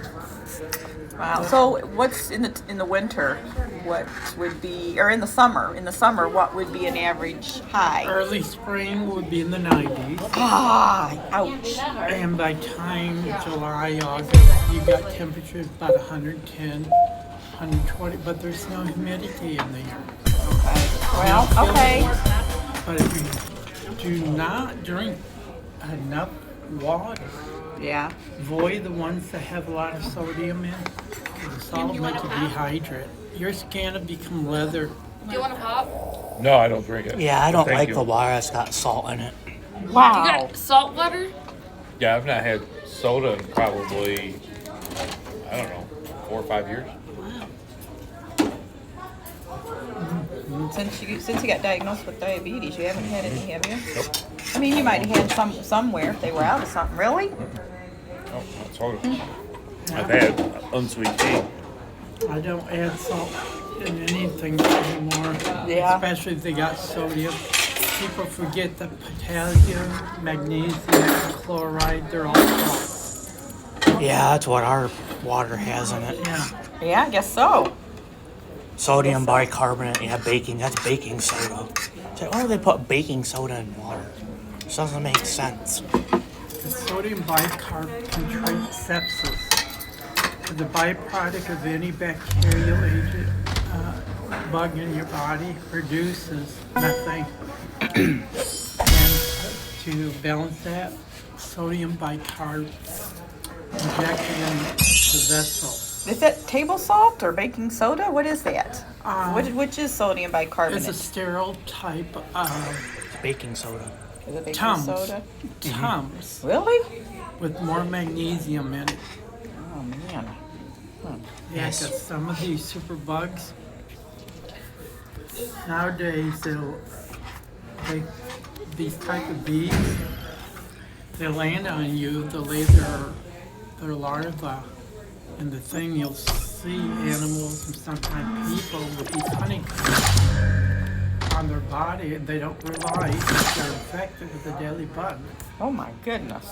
Wow. So what's in the winter? What would be, or in the summer? In the summer, what would be an average high? Early spring would be in the 90s. Ah, ouch. And by time July, August, you got temperatures about 110, 120, but there's no humidity in the air. Well, okay. But if you do not drink enough water, Yeah. avoid the ones that have a lot of sodium in, 'cause the salt will make you dehydrate. Your skin will become leather. Do you want a pop? No, I don't drink it. Yeah, I don't Thank like you. the water that's got salt in it. Wow. You got salt water? Yeah, I've not had soda in probably, I don't know, 4 or 5 years. Since you got diagnosed with diabetes, you haven't had any, have you? Nope. I mean, you might have had some somewhere if they were out of something. Really? No, not soda. I've had unsweet tea. I don't add salt in anything anymore, Yeah. especially if they got sodium. People forget that potassium, magnesium, chloride, they're all salt. Yeah, that's what our water has in it. Yeah. Yeah, I guess so. Sodium bicarbonate, yeah, that's baking soda. It's like, why do they put baking soda in water? This doesn't make sense. The sodium bicarb can treat sepsis. The byproduct of any bacterial agent, bug in your body produces methane. And to balance that, sodium bicarb injected in the vessel. Is that table salt or baking soda? What is that? Which is sodium bicarbonate? It's a sterile type of Baking soda. Is it baking Tums. soda? Tums Really? with more magnesium in it. Oh man. Yeah, 'cause some of these super bugs nowadays these type of bees, they land on you, they lay their larvae, and the thing you'll see animals and sometimes people with these honeycombs on their body, and they don't realize that they're infected with a deadly bug. Oh my goodness.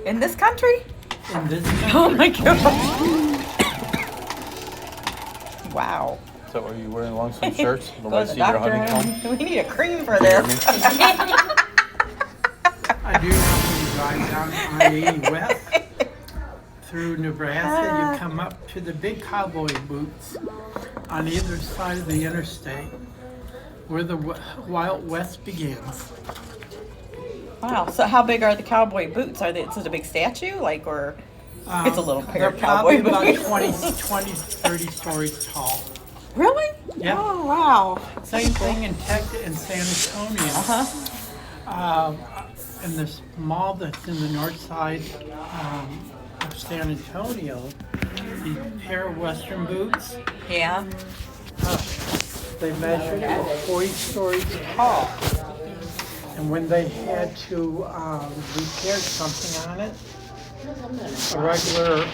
In this country? In this Oh my gosh. Wow. So are you wearing long sleeve shirts? Go Nobody to see the your doctor. honeycomb? We need a cream for this. I do know when you drive down I-80 west through Nebraska, you come up to the big cowboy boots on either side of the interstate where the Wild West begins. Wow. So how big are the cowboy boots? Are they? Is it a big statue? Like, or it's a little pair They're of cowboy probably about boots? 20, 30 stories tall. Really? Yeah. Oh wow. Same thing in Texas and San Antonio. And this mall that's in the north side of San Antonio, these pair of Western boots, Yeah. they measured 40 stories tall. And when they had to repair something on it, a regular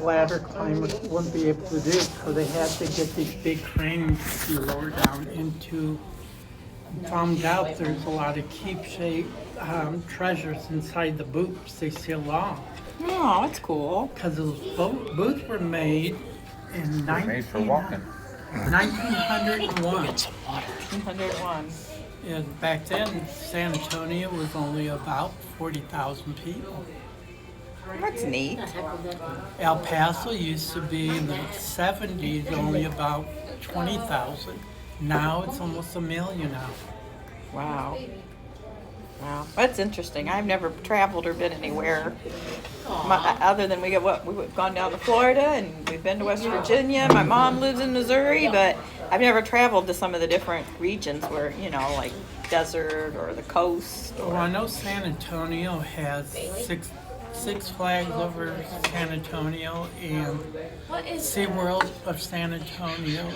ladder climber wouldn't be able to do it, so they had to get these big cranes to lower down into. Found out there's a lot of keepsake treasures inside the boots they still off. Oh, that's cool. Because those boots were made in Made for walking. 1901. 101. And back then, San Antonio was only about 40,000 people. That's neat. El Paso used to be in the 70s only about 20,000. Now it's almost 1 million now. Wow. Wow. That's interesting. I've never traveled or been anywhere other than we've gone down to Florida and we've been to West Virginia. My mom lives in Missouri, but I've never traveled to some of the different regions where, like desert or the coast. Well, I know San Antonio has Six Flags over San Antonio and SeaWorld of San Antonio.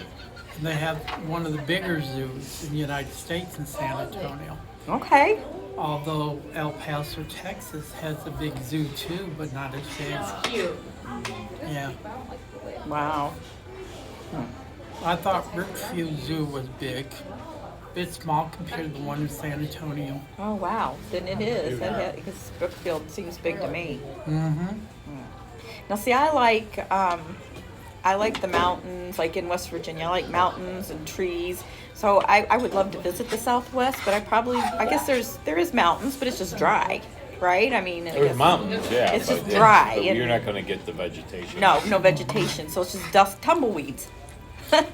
And they have one of the bigger zoos in the United States in San Antonio. Okay. Although El Paso, Texas has a big zoo too, but not as big. Cute. Yeah. Wow. I thought Brookfield Zoo was big. It's small compared to the one in San Antonio. Oh, wow. Then it is. Because Brookfield seems big to me. Mm-hmm. Now, see, I like the mountains, like in West Virginia. I like mountains and trees. So I would love to visit the Southwest, but I guess there is mountains, but it's just dry, right? I mean, I There's guess mountains, yeah. it's but just dry. but and you're not gonna get the vegetation. no vegetation. So it's just dust, tumbleweeds.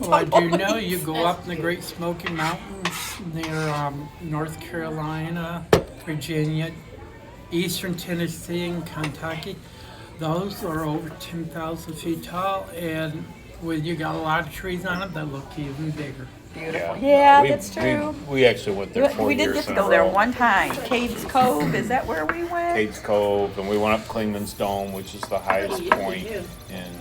Well, I do know you go up in the Great Smoky Mountains near North Carolina, Virginia, Eastern Tennessee, and Kentucky. Those are over 10,000 feet tall, and when you got a lot of trees on them, they look even bigger. Beautiful. Yeah, We- that's true. We actually went there 4 We did years get to in a go there row. one time. Caves Cove, is that where we went? Caves Cove, and we went up Clingman's Dome, which is the highest point in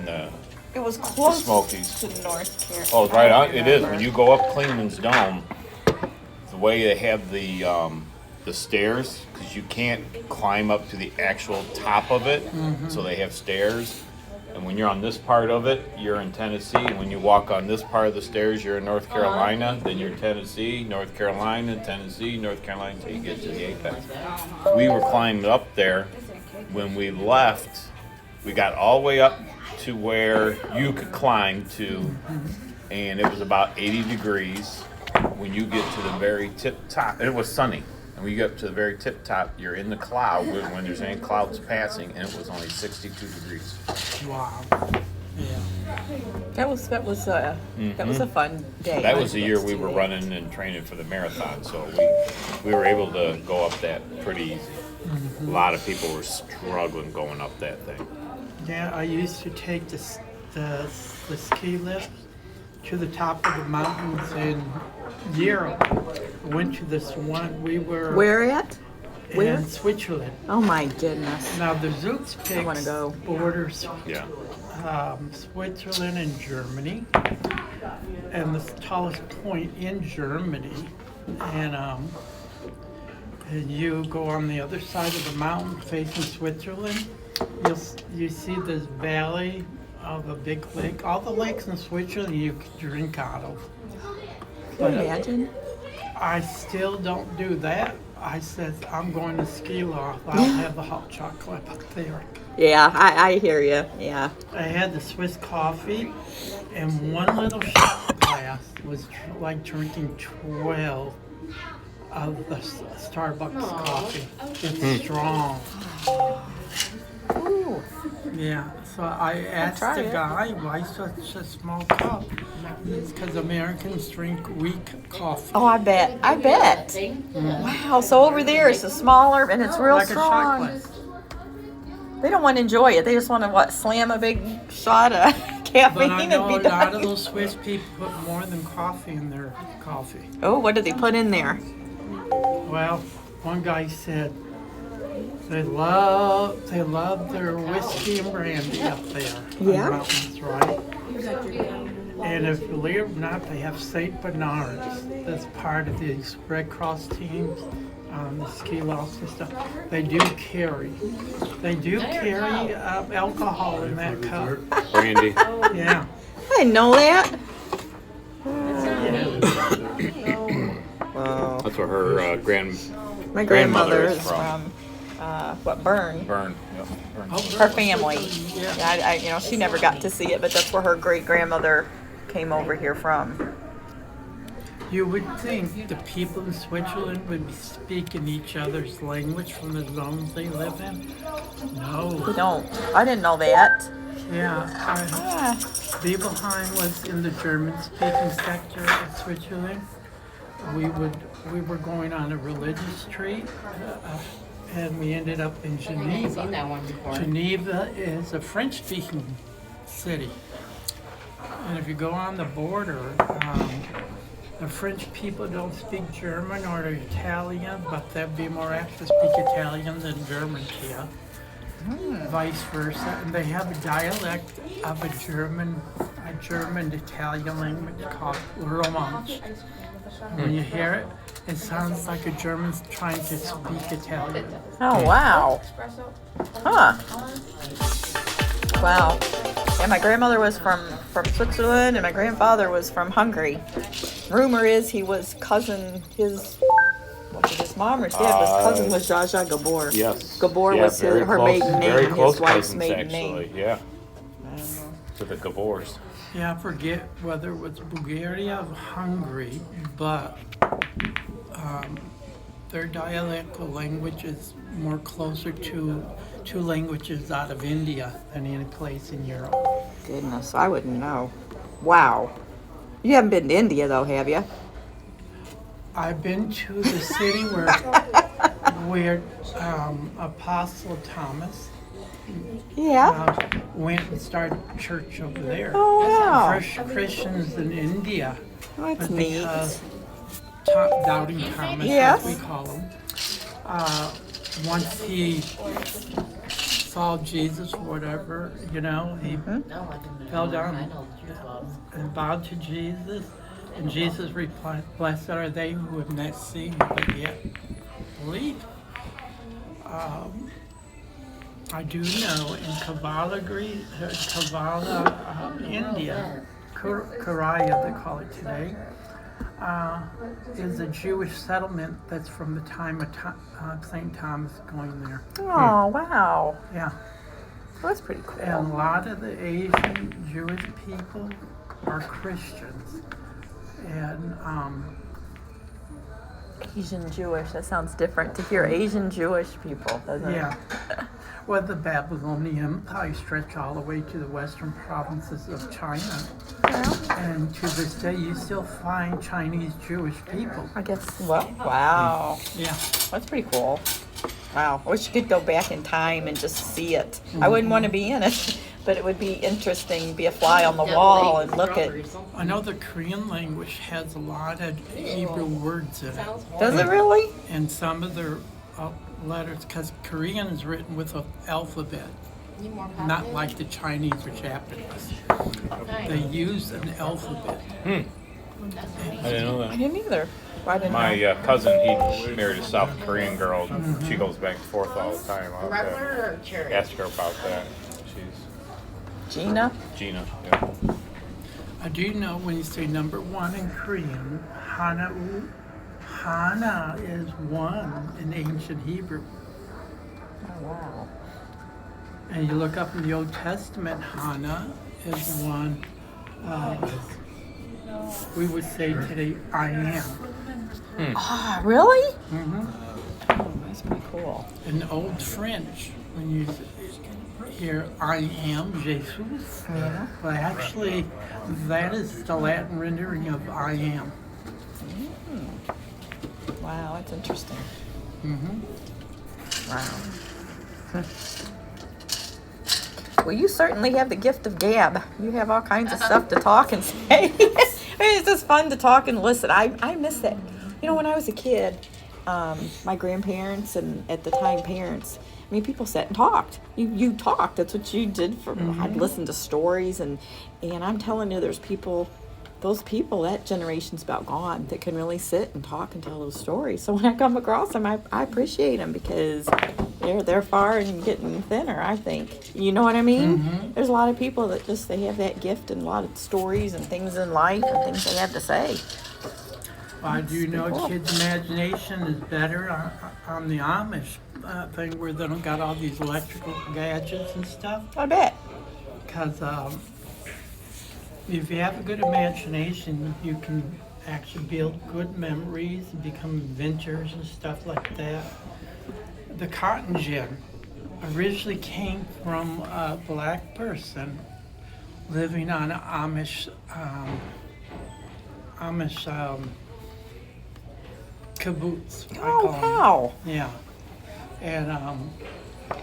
the It was close Smokies. to North Carolina. Oh, it's right on. It is. When you go up Clingman's Dome, the way they have the stairs, because you can't climb up to the actual top of it, so they have stairs. And when you're on this part of it, you're in Tennessee. And when you walk on this part of the stairs, you're in North Carolina. Then you're Tennessee, North Carolina, Tennessee, North Carolina, until you get to the apex. We were climbing up there. When we left, we got all the way up to where you could climb to, and it was about 80 degrees. When you get to the very tip top, it was sunny. And when you get up to the very tip top, you're in the cloud when there's any clouds passing, and it was only 62 degrees. Wow. Yeah. That was a fun day. That was the year we were running and training for the marathon, so we were able to go up that pretty easy. A lot of people were struggling going up that thing. Yeah, I used to take the ski lift to the top of the mountains in Europe. I went to this one. We were Where at? Where? in Switzerland. Oh my goodness. Now the Zooks I wanna go. borders Yeah. Switzerland and Germany, and the tallest point in Germany, and you go on the other side of the mountain facing Switzerland. You see this valley of a big lake. All the lakes in Switzerland you can drink out of. Can you imagine? I still don't do that. I said, I'm going to ski loft. I'll have the hot chocolate up there. Yeah, I hear you. Yeah. I had the Swiss coffee, and one little shot glass was like drinking 12 of the Starbucks coffee. It's strong. Ooh. Yeah, so I asked try the it. guy, why such a small cup? It's because Americans drink weak coffee. Oh, I bet. Wow. So over there it's a smaller and it's real Like a shot strong. glass. They don't want to enjoy it. They just want to slam a big shot of caffeine But I know and be a lot of done. those Swiss people put more than coffee in their coffee. Oh, what did they put in there? Well, one guy said they love their whiskey and brandy up there on Yeah? the mountains, right? And if you believe it or not, they have Saint Bernards. That's part of these Red Cross teams, the ski lofts and stuff. They do carry alcohol in that cup. Brandy. Yeah. I didn't know that. That's where her My grandmother grandmother is is from. from Bern. Burn. Yep. Burn. Her family. Yeah. Yeah, she never got to see it, but that's where her great grandmother came over here from. You would think the people in Switzerland would be speaking each other's language from the zones they live in. We No. don't. I didn't know that. Yeah. Ah, Biebelheim was in the German-speaking sector of Switzerland. We were going on a religious treat, and we ended up in Geneva. Geneva is a French-speaking city, and if you go on the border, the French people don't speak German or Italian, but they'd be more apt to speak Italian than German to you. Vice versa, and they have a dialect of a German-Italian language called Romansh. When you hear it, it sounds like a German's trying to speak Italian. oh, wow. Huh. Wow. Yeah, my grandmother was from Switzerland and my grandfather was from Hungary. rumor is he was cousin, his mom or dad was cousin with Zsa Zsa Gabor. Yes. Gabor Yeah, was very her close- maiden name, very and close his wife's cousins, maiden actually. name. Yeah, I don't know. to the Gabors. Yeah, I forget whether it was Bulgaria or Hungary, but their dialectal language is more closer to two languages out of India than any place in Europe. Goodness, I wouldn't know. Wow. You haven't been to India though, have you? I've been to the city where Apostle Thomas Yeah. went and started church over there. Oh, wow. Christians in India, That's but neat. because Doubting Thomas, Yes. as we call him, once he saw Jesus, whatever, you know, he fell down and bowed to Jesus. And Jesus replied, "Blessed are they who have not seen but yet believe." I do know in Kavala, India, Karaya they call it today, is a Jewish settlement that's from the time of St. Thomas going there. Oh, wow. Yeah. That's pretty cool. And a lot of the Asian Jewish people are Christians. And Asian Jewish, that sounds different to hear Asian Jewish people, doesn't it? yeah. Well, the Babylonian Empire stretched all the way to the western provinces of China. And to this day, you still find Chinese Jewish people. I guess, well, wow. Yeah. That's pretty cool. Wow. I wish you could go back in time and just see it. I wouldn't want to be in it, but it would be interesting, be a fly on the wall and look at. I know the Korean language has a lot of Hebrew words in it. Does it really? And some of their letters, because Korean is written with an alphabet, not like the Chinese or Japanese. They use an alphabet. I didn't know I that. didn't either. I didn't know. My cousin, he married a South Korean girl. She goes back and forth all the time. I'll have Regular or cherry? to ask her about that. She's Gina? Gina. Yeah. I do know when you say number one in Korean, Hana is one in ancient Hebrew. Oh, wow. And you look up in the Old Testament, Hana is one, we would say today, I am. Ah, really? Mm-hmm. Oh, that's pretty cool. In Old French, when you hear I am Jesus, Yeah. well, actually, that is the Latin rendering of I am. Wow, that's interesting. Mm-hmm. Wow. Well, you certainly have the gift of gab. You have all kinds of stuff to talk and say. It's just fun to talk and listen. I miss that. You know, when I was a kid, my grandparents and at the time parents, I mean, people sat and talked. You talked. That's what you did. I'd listen to stories, and I'm telling you, there's people. Those people, that generation's about gone, that can really sit and talk and tell those stories. So when I come across them, I appreciate them because they're far and getting thinner, I think. You know what I mean? Mm-hmm. There's a lot of people that they have that gift and a lot of stories and things in life and things they have to say. I do know cool. kids' imagination is better on the Amish thing where they don't got all these electrical gadgets and stuff. I bet. Because if you have a good imagination, you can actually build good memories and become inventors and stuff like that. The cotton gin originally came from a black person living on an Amish kibbutz. I Oh, call 'em. wow. Yeah, and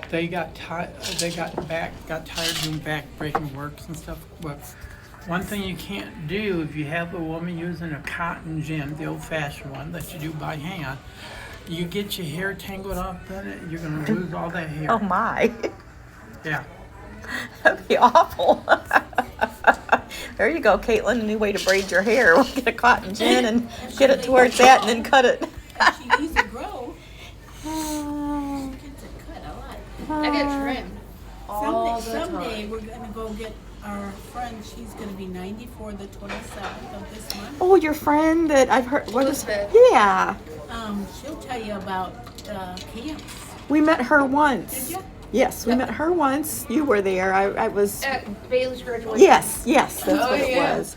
they got tired of doing back-breaking works and stuff. But one thing you can't do if you have a woman using a cotton gin, the old-fashioned one that you do by hand, you get your hair tangled up in it, you're gonna lose all that hair. Oh, my. Yeah. That'd be awful. There you go, Caitlin. A new way to braid your hair. We'll get a cotton gin and get it to where it's at and then cut it. She needs to grow. Kids are cut a lot. I get trimmed all the Someday were gonna go get our friend, she's gonna be 94 the 27th of this month. Oh, your friend that I've heard. What is? Elizabeth. Yeah, She'll tell you about camps. we met her once. Did you? Yes, we met her once. You were there. I was. At Bailey's graduation. Yes, that's Oh, what it yeah. was.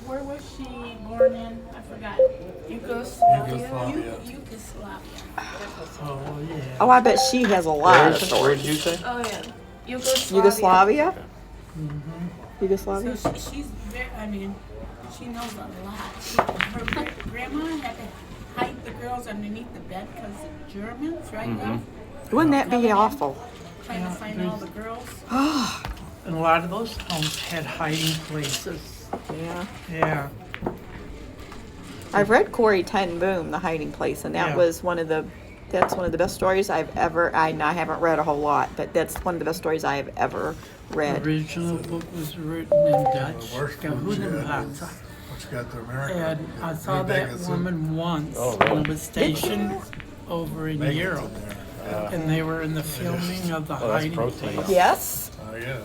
Where was she born in? I forgot. Yugoslavia. Yugoslavia. Oh, yeah. Oh, I bet she has a lot of Where stories. did you say? Oh yeah. Yugoslavia. Yugoslavia? Mm-hmm. Yugoslavia? So she's very, I mean, she knows a lot. Her grandma had to hide the girls underneath the bed because the Germans, right now, Wouldn't that be awful? trying to find all the girls. And a lot of those homes had hiding places. Yeah. Yeah. I've read Corey Ten Boom, The Hiding Place, and that Yeah. was that's one of the best stories I've ever, I haven't read a whole lot, but that's one of the best stories I have ever The read. original book was written in Dutch. worst ones, Gehoedenplaatse. What's got the American? And I saw that woman once Oh, when really? I was stationed over in Europe. And they were in the filming of The Oh, that's Hiding protein. Place. Yes? Oh, yeah.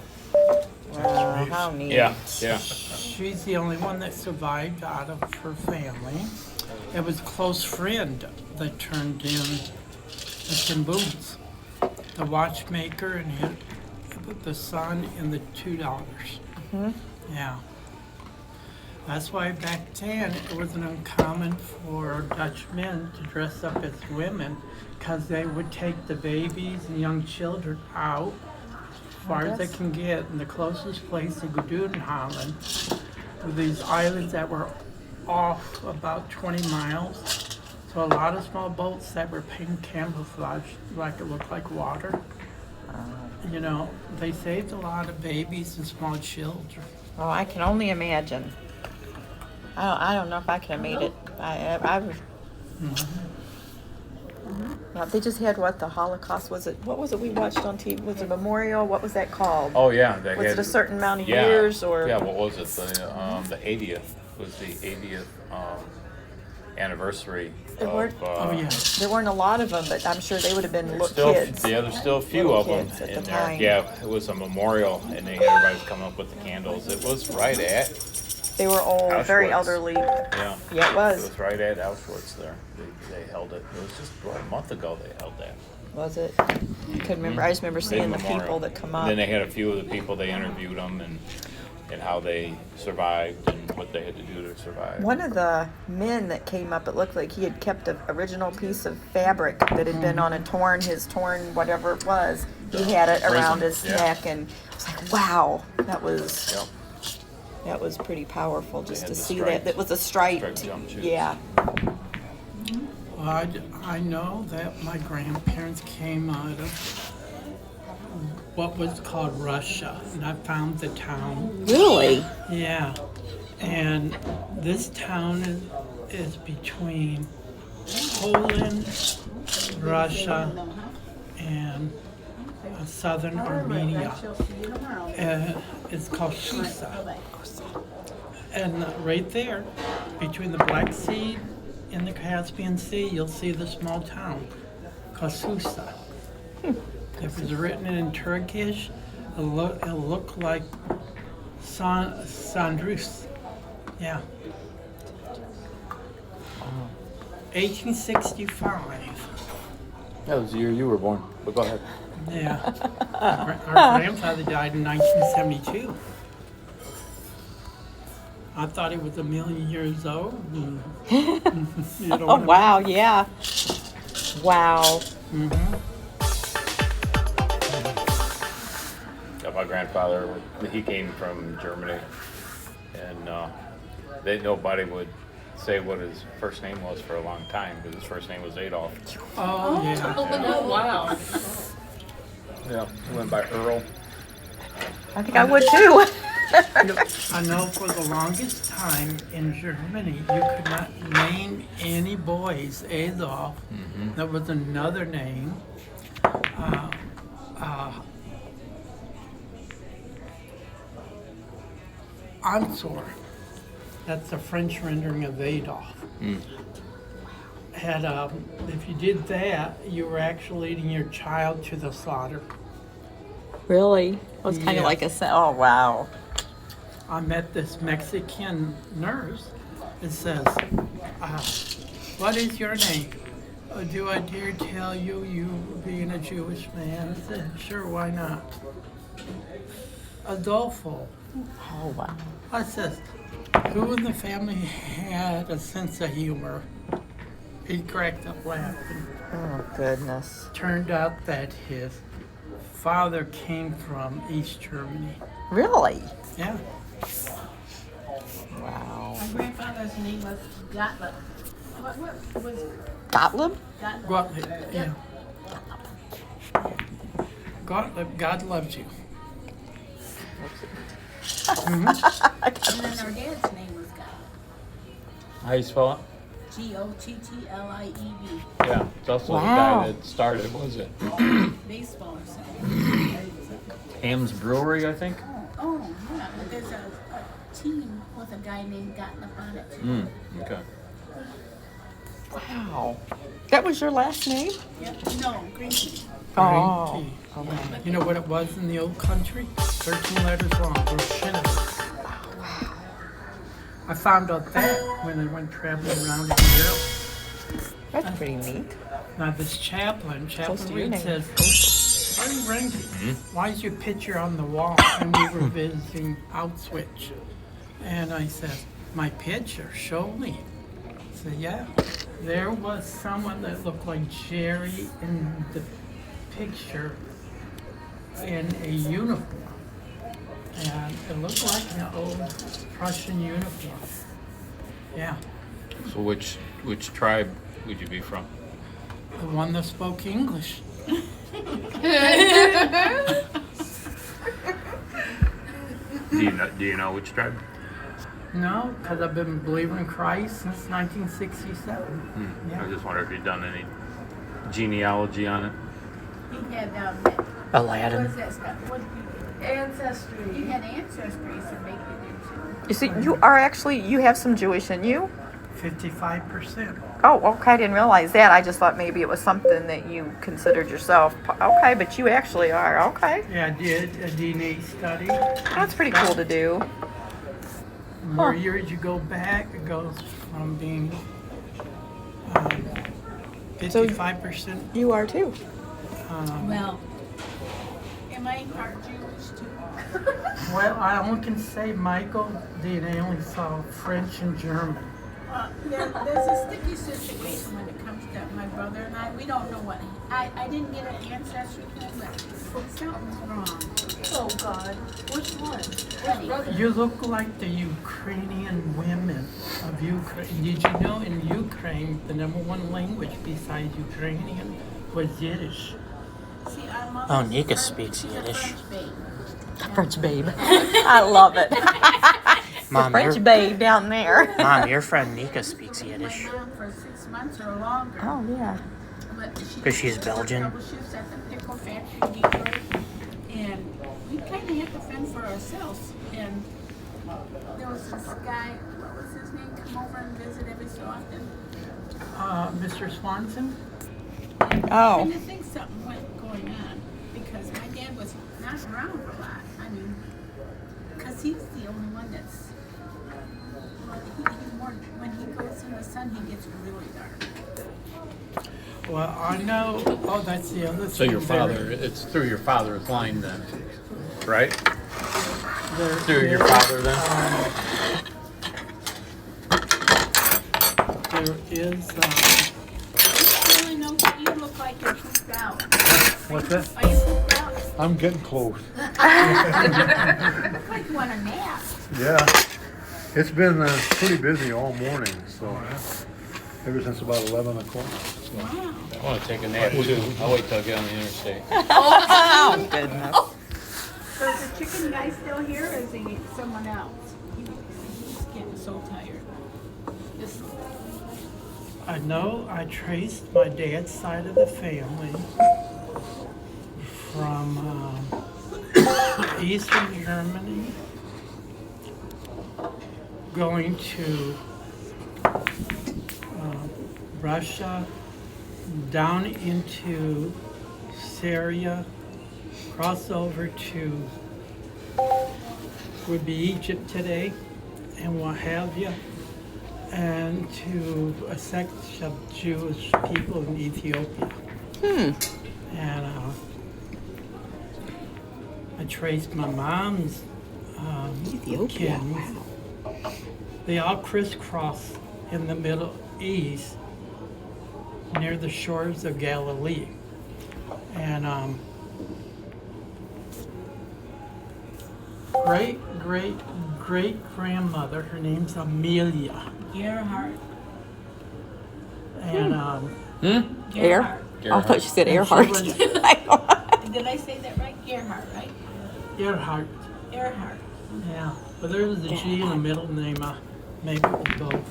Wow, how neat. Yeah, yeah. She's the only one that survived out of her family. It was a close friend that turned in the Tim Booms, the watchmaker and the son and the two daughters. Yeah. That's why back then it wasn't uncommon for Dutch men to dress up as women because they would take the babies and young children out as far as they can get. And the closest place they could do it in Holland were these islands that were off about 20 miles. So a lot of small boats that were painted camouflage like it looked like water. You know, they saved a lot of babies and small children. Oh, I can only imagine. I don't know if I could have made it. I was. Yeah, they just had what, the Holocaust, was it? What was it we watched on TV? Was it Memorial? What was that called? Oh, yeah. They Was had, it a certain amount of yeah, years or? Yeah, what was it? The 80th was the 80th anniversary There of. weren't- Oh, yeah. There weren't a lot of them, but I'm sure they would have been There's little still, kids. yeah, there's still a few Little of them kids at in the there. time. Yeah, it was a memorial, and they had everybody's come up with the candles. It was right at, They were old, very Auschwitz. elderly. yeah. Yeah, it It was. was right at Auschwitz there. They held it. It was just what, a month ago they held that. Was it? I couldn't remember. I just remember Big seeing the memorial. people that come up. Then they had a few of the people, they interviewed them and how they survived and what they had to do to survive. One of the men that came up, it looked like he had kept an original piece of fabric that had been on his torn, whatever it was. He had it around his yeah. neck, and I was like, wow, that was Yep. pretty powerful just had to the see striped- that. That was a striped, striped jumpsuits. yeah. Well, I know that my grandparents came out of what was called Russia, and I found the town. Really? Yeah, and this town is between Poland, Russia, and southern Armenia. It's called Susa. And right there, between the Black Sea and the Caspian Sea, you'll see the small town called Susa. If it's written in Turkish, it'll look like Sandrus. Yeah. 1865. That was the year you were born, but go ahead. Yeah. Our grandfather died in 1972. I thought he was a million years old. You know Oh, what I mean? wow, yeah. Wow. Yeah, my grandfather, he came from Germany, and nobody would say what his first name was for a long time, because his first name was Adolf. Oh, yeah. Oh wow. Yeah, he went by Earl. I think I would too. I know for the longest time in Germany, you could not name any boys Adolf. There was another name. Ansor. That's the French rendering of Adolf. Had if you did that, you were actually leading your child to the slaughter. Really? It was kind Yeah. of like oh, wow. I met this Mexican nurse. It says, what is your name? Do I dare tell you, you being a Jewish man? I said, sure, why not? Adolfo. Oh, wow. I said, who in the family had a sense of humor? He cracked up laughing. Oh, goodness. Turned out that his father came from East Germany. Really? Yeah. Wow. My grandfather's name was Gottlieb. What was Gottlieb? Gottlieb? Gottlieb, yeah. Gottlieb, God loves you. And then our dad's name was Gottlieb. How you spell it? Gottlib. Yeah, it's also Wow. the guy that started, was it? Baseball or something. Ham's Brewery, I think. Oh, yeah, but there's a team with a guy named Gottlieb on it too. Mm, okay. Wow. That was your last name? Yep. No, green tea. Oh. Green tea. You know what it was in the old country? 13 letters long. Roshinna. I found out that when I went traveling around in Europe. That's pretty neat. Now this chaplain Close to your Reed name. says, "Are you Randy? Why is your picture on the wall?" And we were visiting Auschwitz. And I said, "My picture, show me." I said, "Yeah." There was someone that looked like Jerry in the picture in a uniform. And it looked like an old Prussian uniform. Yeah, So which tribe would you be from? the one that spoke English. Do you know which tribe? No, because I've been believing in Christ since 1967. I just wonder if you've done any genealogy on it. He had, Aladdin. what is that stuff? What, Ancestry. he had ancestry, so maybe you did too. You see, you are actually, you have some Jewish in you? 55%. Oh, okay. I didn't realize that. I just thought maybe it was something that you considered yourself. Okay, but you actually are. Okay. Yeah, I did a DNA study. That's pretty cool to do. The more years you go back, it goes from being 55%. You are too. Well, am I part Jewish too? Well, I only can say Michael DNA only saw French and German. There's a sticky situation when it comes to my brother and I. We don't know what. I didn't get an ancestry thing, but something's wrong. Oh God. Which one? Which brother? You look like the Ukrainian women of Ukraine. Did you know in Ukraine the #1 language besides Ukrainian was Yiddish? See, our mother's Oh, Nika French- speaks she's a Yiddish. French babe. French babe. I love it. Mom, French your, babe down there. Mom, your friend Nika speaks My Yiddish. mom for 6 months or longer. Oh, yeah. But she 'Cause she's worked Belgian. double shifts at the pickle factory in Detroit, and we kind of had to fend for ourselves. And there was this guy, what was his name, come over and visit every so often. Mr. Swanson? Oh. And I think something went going on because my dad was not around a lot. I mean, because he's the only one that's. He's more, when he goes in the sun, he gets really dark. Well, I know. Oh, that's the other thing. So your father, it's through your father's line then, right? There Through your is, father then? There is. Really know what you look like you're pooped out. What's that? Are you pooped out? I'm getting close. You look like you want a nap. Yeah. It's been pretty busy all morning, so ever since about 11 o'clock. So. Wow. I want to take a nap too. I'll wait till I get on the interstate. Oh, goodness. So is the chicken guy still here or is he someone else? He's getting so tired. Just, I know I traced my dad's side of the family from Eastern Germany, going to Russia, down into Syria, cross over to would be Egypt today and what have you, and to a sect of Jewish people in Ethiopia. And I traced my mom's Ethiopia. kins. They all crisscross in the Middle East near the shores of Galilee. And great grandmother, her name's Amelia. Gerhard. And Air? Oh, I thought you said Earhart. And she Did I say that right? Gerhard, right? Gerhard. Gerhard. Yeah, but there's a G in the middle name. Maybe it was both.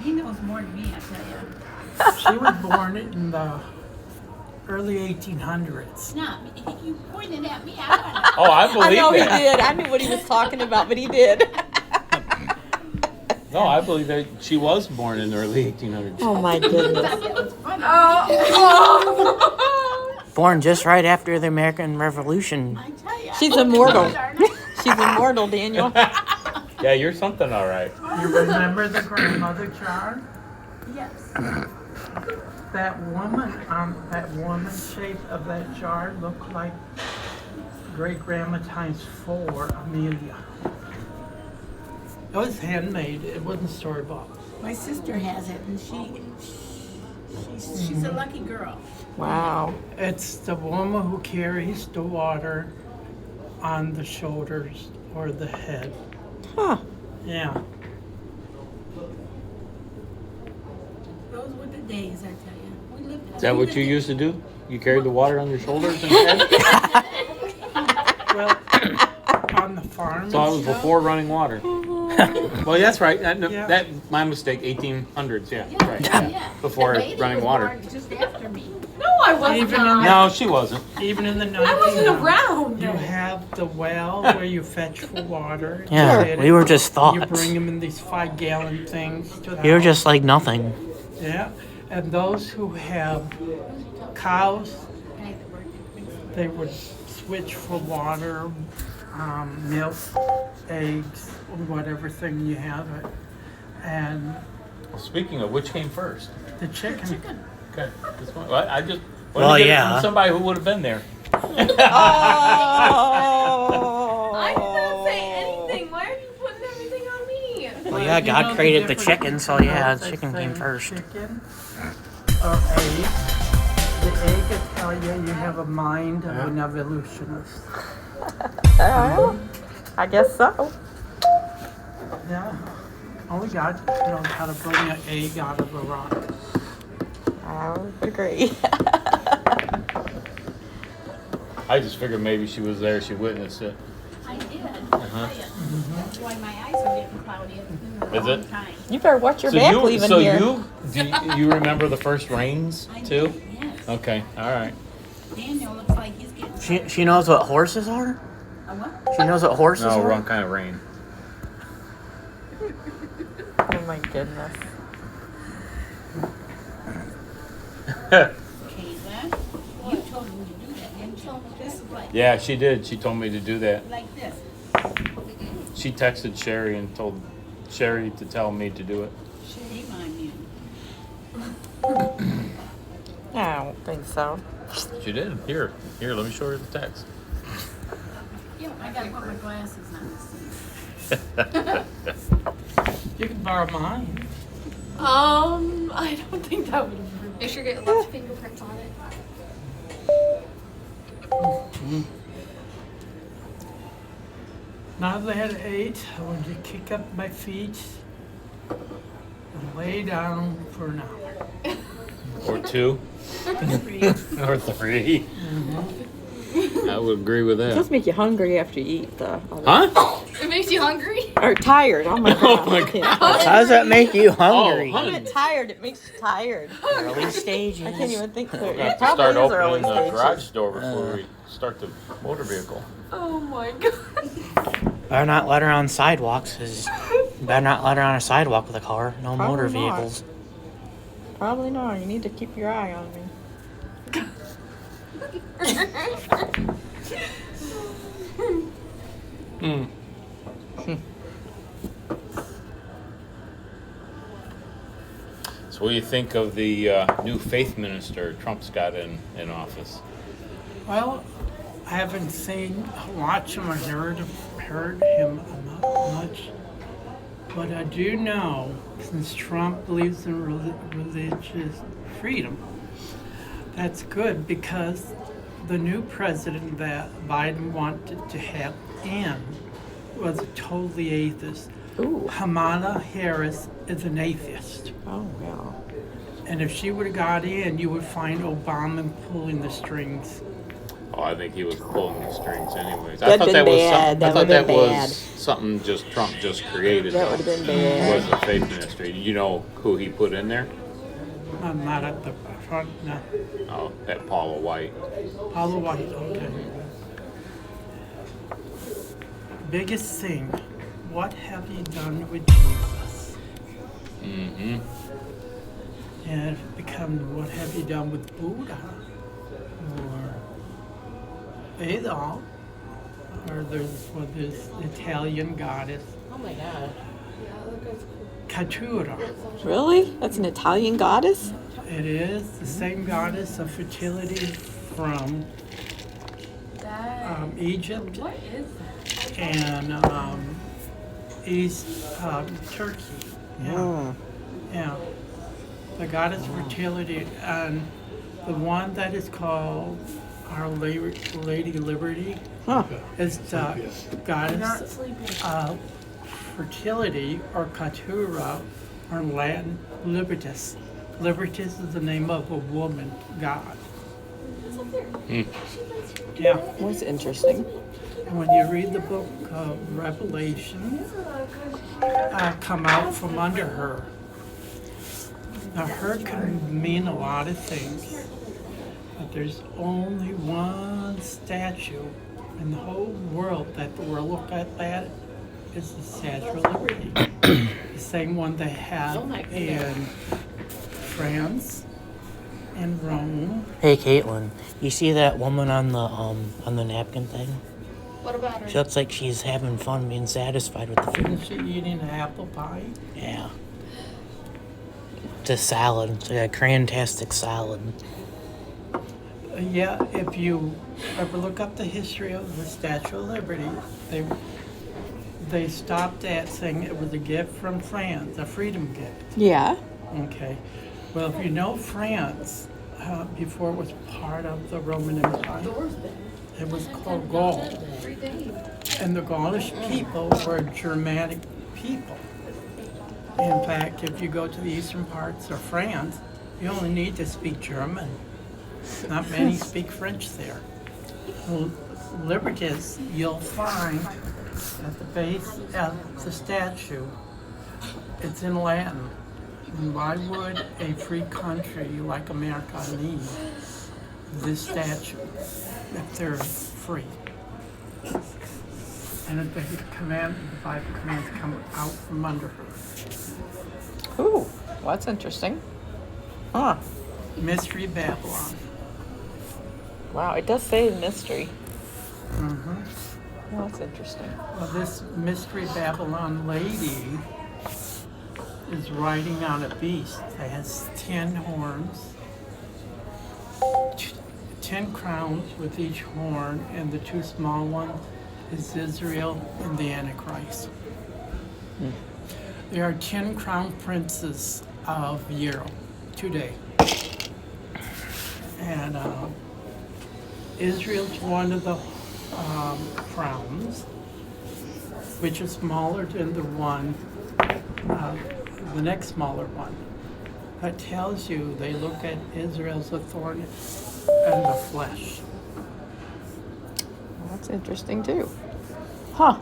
He knows more than me, I tell you. She was born in the early 1800s. Not me. You pointed at me. I don't know. Oh, I I believe know he that. did. I knew what he was talking about, but he did. No, I believe that she was born in the early 1800s. Oh my goodness. That was funny. Born just right after the American Revolution. I tell you. She's immortal. She's immortal, Daniel. Yeah, you're something all right. You remember the grandmother jar? Yes. That woman shape of that jar looked like great grandma times 4, Amelia. It was handmade. It wasn't store bought. My sister has it, and she's a lucky girl. Wow. It's the woman who carries the water on the shoulders or the head. Huh. Yeah. Those were the days, I tell you. We lived. Is that what you used to do? You carried the water on your shoulders and head? Well, on the farm. So I and was stuff, before running water. Well, that's right. Yeah. That my mistake. 1800s. Yeah, Yeah, right. yeah. Before The lady running was water. born just after me. No, I wasn't. Even in No, she wasn't. Even in the 1900s. I wasn't around. You have the well where you fetch for water. Yeah, You get we it. were just You thoughts. bring them in these 5-gallon things to the We were house. just like nothing. Yeah, and those who have cows, they would switch for water, milk, eggs, whatever thing you have it. And Speaking of, which came first? the chicken. Okay. This one. Well, I just wanted Well, to get it yeah. from somebody who would have been there. I did not say anything. Why are you putting everything on me? Well, yeah, You know God the created the difference chicken, so between yeah, those the that chicken came say first. Chicken or egg. The egg will tell you you have a mind of an evolutionist. I guess so. Yeah. Only God knows how to bring an egg out of a rock. I would agree. I just figured maybe she was there. She witnessed it. I did. Uh-huh. That's why my eyes are getting cloudy. Is it? Time. You better watch your back leaving here. Do you remember the first rains I too? did, yes. Okay. All right. Daniel looks like he's getting. She knows what horses are? A what? She knows what horses No, are? wrong kind of rain. Oh my goodness. Kayla, you told me to do that, didn't you? This is like, Yeah, she did. She told me to do that. like this. She texted Sherry and told Sherry to tell me to do it. Shame on you. I don't think so. She did. Here, let me show her the text. Yeah, I gotta put my glasses on. You can borrow mine. I don't think that would have. Make sure you get lots of fingerprints on it. Now that I ate, I want to kick up my feet and lay down for an hour. Or 2. Or 3. I would agree with It that. does make you hungry after you eat the. Huh? It makes you hungry? Or tired. Oh my god. my How does that make you hungry? Oh, I get tired. It makes you tired. Early stages. I can't even think. We're It gonna have to probably start is early opening the stages. garage door before we start the motor vehicle. Oh my god. Better not let her on sidewalks, better not let her on a sidewalk with a car. No motor Probably not. vehicles. Probably not. You need to keep your eye on me. So what do you think of the new faith minister Trump's got in office? Well, I haven't watched him or heard him much. But I do know, since Trump believes in religious freedom, that's good because the new president that Biden wanted to have in was totally atheist. Ooh. Kamala Harris is an atheist. Oh, wow. And if she would have got in, you would find Obama pulling the strings. Oh, I think he was pulling the strings anyways. That'd been bad. That I thought would've that been was bad. something just Trump just created. That would've been bad. Was the faith ministry. You know who he put in there? I'm not at the front, no. Oh, that Paula White. Paula White, okay. Biggest thing, what have you done with Jesus? Mm-hmm. And it becomes, what have you done with Buddha? Or Adolf? Or there's Italian goddess, Oh my god. Catura. Really? That's an Italian goddess? It is the same goddess of fertility from That. Egypt What is that? and East Turkey. Yeah. Yeah. The goddess of fertility, and the one that is called Our Lady Liberty Huh. is the Not goddess sleeping. of fertility, or Catura, or in Latin, Libertas. Libertas is the name of a woman god. Yeah. That's interesting. And when you read the book of Revelation, come out from under her. Now, her can mean a lot of things, but there's only one statue in the whole world that the world look at that is the Statue of Liberty. The same one they have Oh my in France and Rome. Hey, Caitlin, you see that woman on the napkin thing? What about She her? looks like she's having fun, being satisfied with the food. Isn't she eating an apple pie? Yeah. It's a salad. It's like a crantastic salad. Yeah, if you ever look up the history of the Statue of Liberty, they stopped at saying it was a gift from France, a freedom gift. Yeah. Okay. Well, if you know France, before it was part of the Roman Empire, it was called Gaul. And the Gaulish people were Germanic people. In fact, if you go to the eastern parts of France, you only need to speak German. Not many speak French there. Libertas, you'll find at the base of the statue, it's in Latin. And why would a free country like America need this statue if they're free? And if the Bible commands come out from under her. Ooh, well, that's interesting. Huh. Mystery Babylon. Wow, it does say mystery. Mm-hmm. Well, that's interesting. Well, this Mystery Babylon lady is riding on a beast that has 10 horns, 10 crowns with each horn, and the two small ones is Israel and the Antichrist. There are 10 crown princes of Europe today. And Israel's one of the crowns, which is smaller than the next smaller one. That tells you they look at Israel as a thorn in the flesh. Well, that's interesting too. Huh.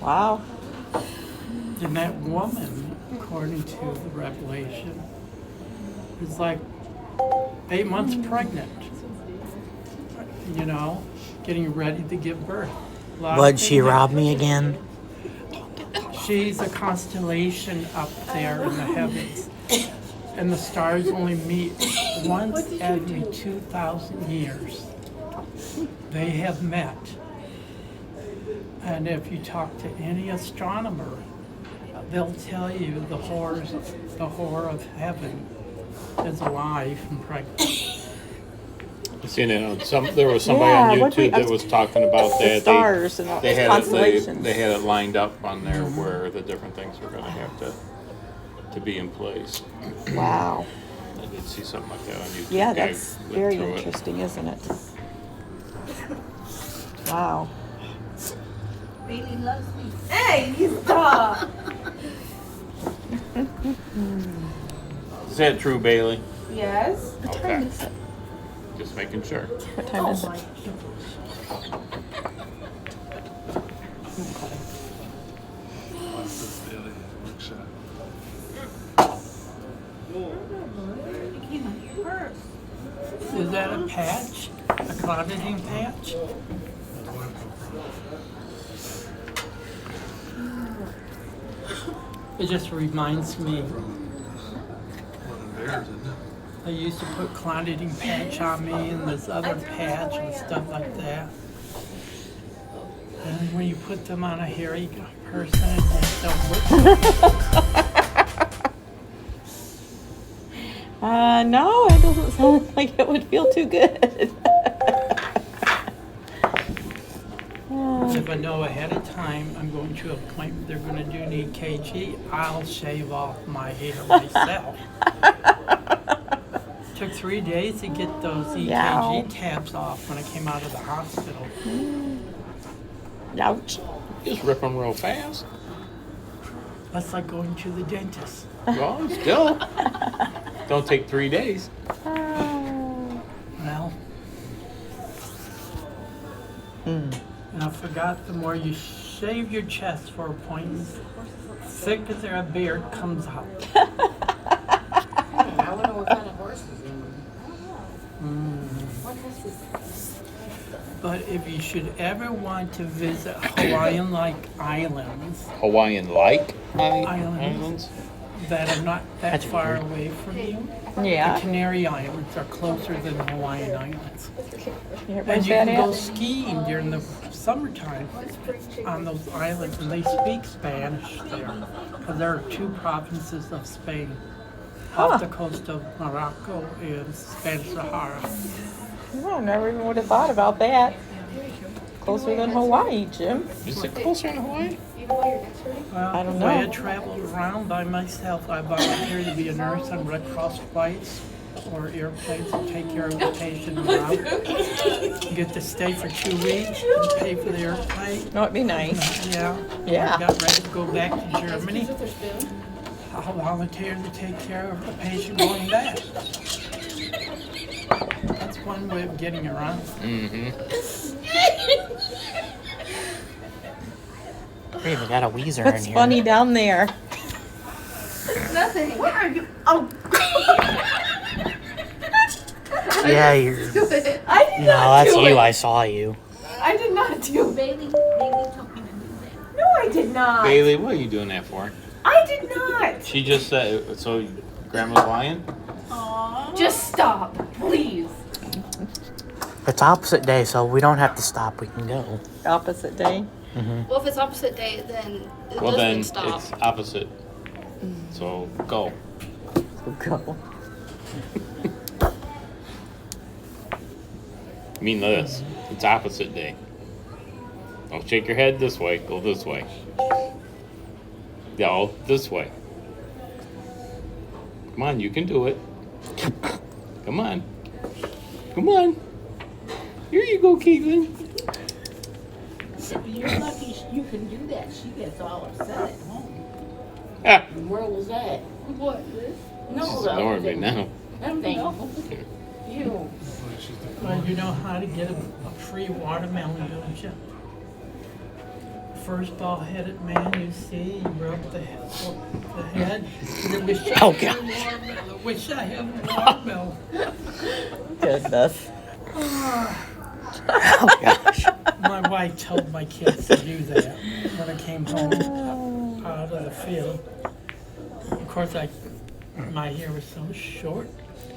Wow. And that woman, according to the Revelation, is like 8 months pregnant. You know, getting ready to give birth. Would she rob me again? She's a constellation up there in the heavens. and the stars only meet once every 2,000 years. They have met. And if you talk to any astronomer, they'll tell you the horror of heaven is alive and pregnant. I seen it on there was somebody on YouTube that was talking about that. Stars and They had constellations. they had it lined up on there where the different things were going to have to be in place. Wow. I did see something like that on YouTube. Yeah, Guy that's went very through it. interesting, isn't it? Wow. Bailey loves me. Hey, you stop. Is that true, Bailey? Yes. What time Okay. is it? Just making sure. What time is it? Is that a patch? A clouding patch? It just reminds me. They used to put clouding patch on me and this other patch and stuff like that. And when you put them on a hairy person, it just don't look good. No, it doesn't sound like it would feel too good. If I know ahead of time I'm going to a appointment, they're going to do an EKG, I'll shave off my hair myself. Took 3 days to get those EKG Yow. tabs off when I came out of the hospital. Ouch. Just rip them real fast. That's like going to the dentist. Well, still. Don't take 3 days. Well, and I forgot, the more you shave your chest for appointments, thicker their beard comes out. I wonder what kind of horses they What horses? But if you should ever want to visit Hawaiian-like islands Hawaiian-like Islands. that are not that far away from you, the Yeah. Canary Islands are closer than the Hawaiian Islands. Yeah, And where's you that can go at? skiing during the summertime on those islands, and they speak Spanish there, because there are 2 provinces of Spain, off the coast of Morocco and Spanish Sahara. Oh, I never even would have thought about that. Closer than Hawaii, Jim. Is it closer in Hawaii? Well, I don't the way I know. traveled around by myself, I volunteered to be a nurse on Red Cross flights or airplanes and take care of the patient en route. You get to stay for 2 weeks and pay for the airplane. No, it'd be nice. Yeah. Yeah. I got ready to go back to Germany. I volunteered to take care of the patient going back. That's one way of getting around. Mm-hmm. We even got a Weezer in What's here. funny down there? Nothing. Where are you? Oh. Yeah, you're. I did No, not that's do you. it. I saw you. I did not do it. Bailey told me to do that. No, I did not. Bailey, what are you doing that for? I did not. She just said, so Grandma's lying? Just stop, please. It's opposite day, so we don't have to stop. We can go. Opposite day? Well, if it's opposite day, then it Well, doesn't then stop. it's opposite. So go. Go. I mean this. It's opposite day. Don't shake your head this way. Go this way. No, this way. Come on, you can do it. Come on. Come on. Here you go, Caitlin. You're lucky you can do that. She gets all upset at home. Ah, Where was that? What, this? No, she's the other ignoring me thing. now. That thing. You. Well, you know how to get a free watermelon, don't you? First bald-headed man you see, you rub the head. You wish I Oh, had a gosh. watermelon. Wish I had a watermelon. Goodness. Oh gosh. My wife told my kids to do that when I came home out of the field. Of course, I My hair was so short,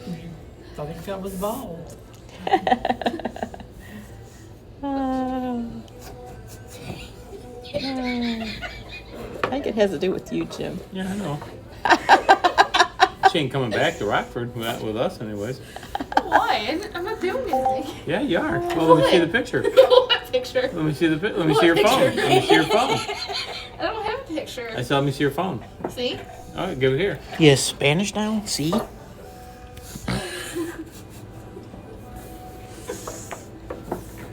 you thought I was bald. I think it has to do with you, Jim. Yeah, I know. She ain't coming back to Rockford with us, anyways. Why? I'm not doing anything. Yeah, you are. Well, let me see the picture. What picture? Let me see Let me see your phone. Let me see your phone. I don't have a picture. I said, let me see your phone. See? All right, give it here. You Spanish now? See?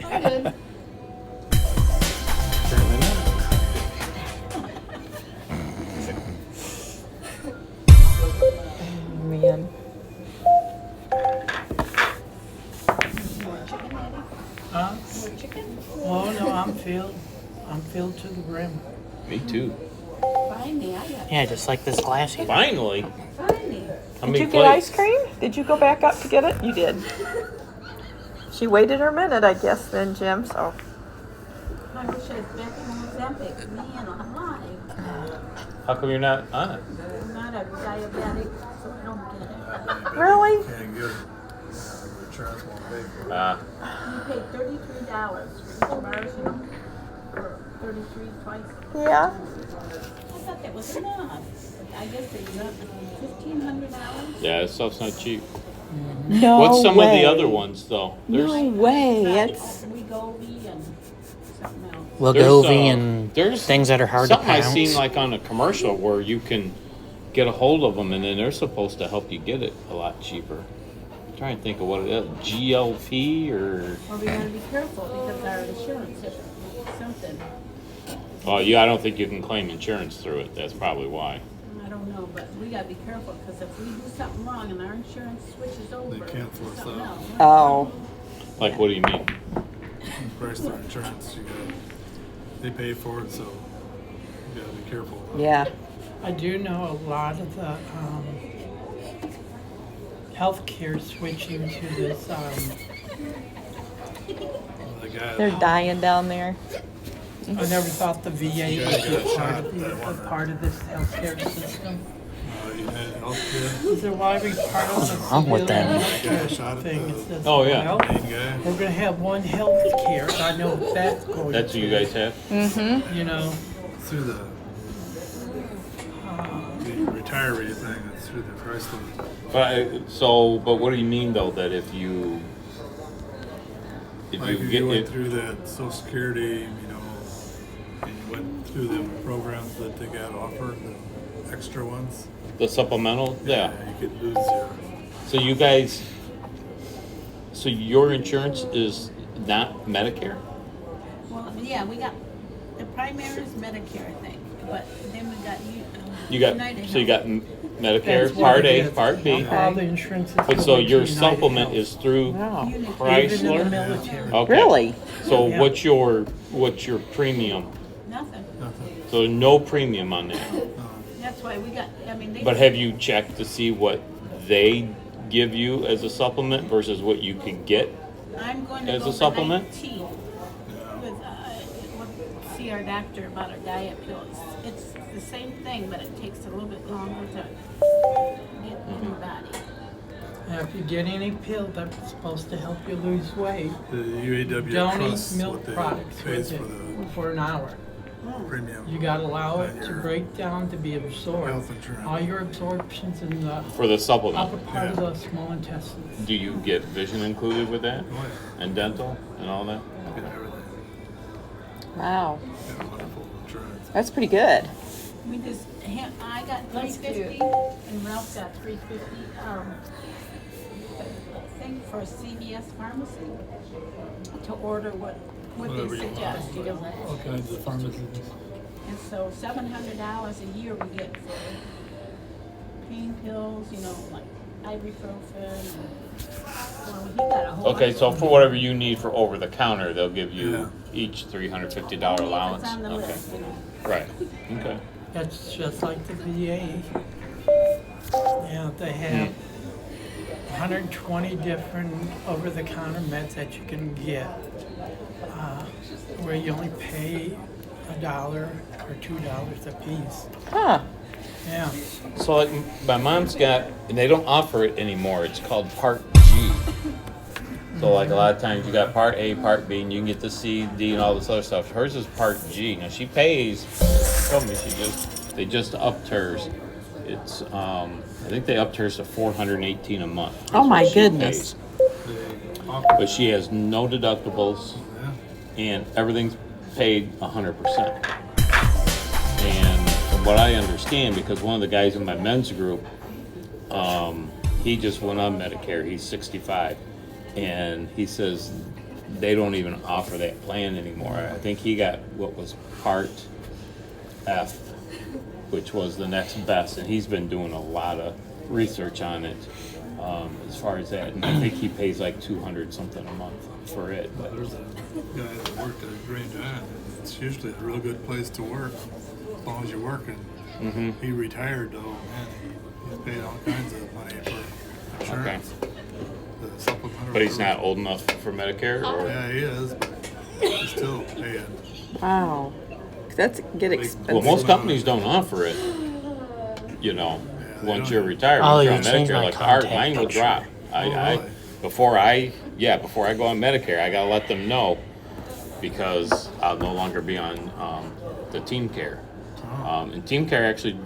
I'm good. Apparently not. Man. Huh? More chicken? Oh, no, I'm filled to the brim. Me too. Finally, I got Yeah, just like this glass here. Finally. finally. How Did many you get ice plates? cream? Did you go back up to get it? You did. She waited her minute, I guess, then, Jim, so. I wish I was back in Mozambique. Man alive. How come you're not on it? I'm not a diabetic, so I don't get it. Really? Can't get it. Insurance won't pay for it. You paid $33 for Mars, you know, for 33 twice. Yeah. I thought that was enough. I guess they got $1,500. Yeah, this stuff's not cheap. No What's some way. of the other ones, though? No way. It's Wegovy and something else. Wegovy and there's things that are hard to something I pronounce. seen like on a commercial where you can get a hold of them and then they're supposed to help you get it a lot cheaper. I'm trying to think of what it is. GLP or... Well, we gotta be careful because our insurance is something. Oh, yeah, I don't think you can claim insurance through it. That's probably why. I don't know, but we gotta be careful because if we do something wrong and our insurance switches over They can't to force something that. else. oh. Like, what do you mean? Price their insurance, they pay for it, so you gotta be careful. Yeah. I do know a lot of the healthcare switching to this. The guy, They're dying down there. I never thought the VA Yeah, would yeah, be shot, a that one. part of this healthcare system. United Healthcare, So why are we part of the wrong with civilian them? guy healthcare shot at thing? the It says, Oh, yeah. well, main guy. we're gonna have one healthcare. I know what that's going That's what you guys have? Mm-hmm. You know, Through the retiree thing, that's through the Chrysler. But what do you mean, though, that if you Like if get you went it... through that Social Security, and you went through the programs that they got offered, the extra ones. The supplemental? Yeah. You could lose your, So you guys... So your insurance is not Medicare? Well, yeah, we got, the primary is Medicare, I think, but then we got You got... United So you got Health. Medicare, that's what Part it A, is. Part B. All the insurance is But so going to your United supplement Health. is through Wow. Even in the Chrysler? military. Okay. Really? So Yeah. what's your premium? Nothing. So no premium on that. That's why we got, I mean, they. But have you checked to see what they give you as a supplement versus what you could get? I'm going to as go a supplement? with see our doctor about our diet pills. It's the same thing, but it takes a little bit longer to get in your body. Now, if you get any pill that's supposed to help you lose weight, the UAW don't eat trust, milk what they products pays with for it the for an hour. premium. You gotta allow it And to your break down to be absorbed. health insurance. All your absorptions in the For the supplement? upper part of the small intestines. Do you get vision included with that? Oh, yeah. And dental and all that? Get everything. Wow. Got wonderful insurance. That's pretty good. We just, I got That's $350 cute. and Ralph got $350. Thing for CVS pharmacy to order what Whatever they you want. suggest. You know. All kinds of pharmacies. And so $700 a year we get for pain pills, like ibuprofen. Well, he got a whole Okay, bunch so of for whatever you need for over the counter, they'll give you Yeah. each $350 Only if allowance? It's on the Okay, list, right, okay. That's just like the VA. Yeah, they have 120 different over-the-counter meds that you can get, where you only pay $1 or $2 a piece. Huh. Yeah. So like my mom's got, and they don't offer it anymore. It's called Part G. So like a lot of times you got Part A, Part B, and you can get the C, D, and all this other stuff. Hers is Part G. Now she pays. Told me they just upped hers. It's I think they upped hers to $418 a month. Oh That's my what she goodness. pays. But she has no deductibles, and everything's paid 100%. And from what I understand, because one of the guys in my men's group, he just went on Medicare. He's 65, and he says they don't even offer that plan anymore. I think he got what was Part F, which was the next best, and he's been doing a lot of research on it as far as that. And I think he pays like $200 something a month for it. But There's a guy that worked at Grand John. It's usually a real good place to work as long as you're working. mm-hmm. He retired though, and he's paid all kinds of money for insurance. The supplemental. But he's not old enough for Medicare, or Yeah, he is, but he's still paying. Wow. That's get expensive. well, most companies don't offer it. You know, they once don't. you're retired, Oh, once you're you on changed Medicare, my like ours, contact mine will picture. drop. Really? Before I go on Medicare, I gotta let them know because I'll no longer be on the Team Care. And Team Care actually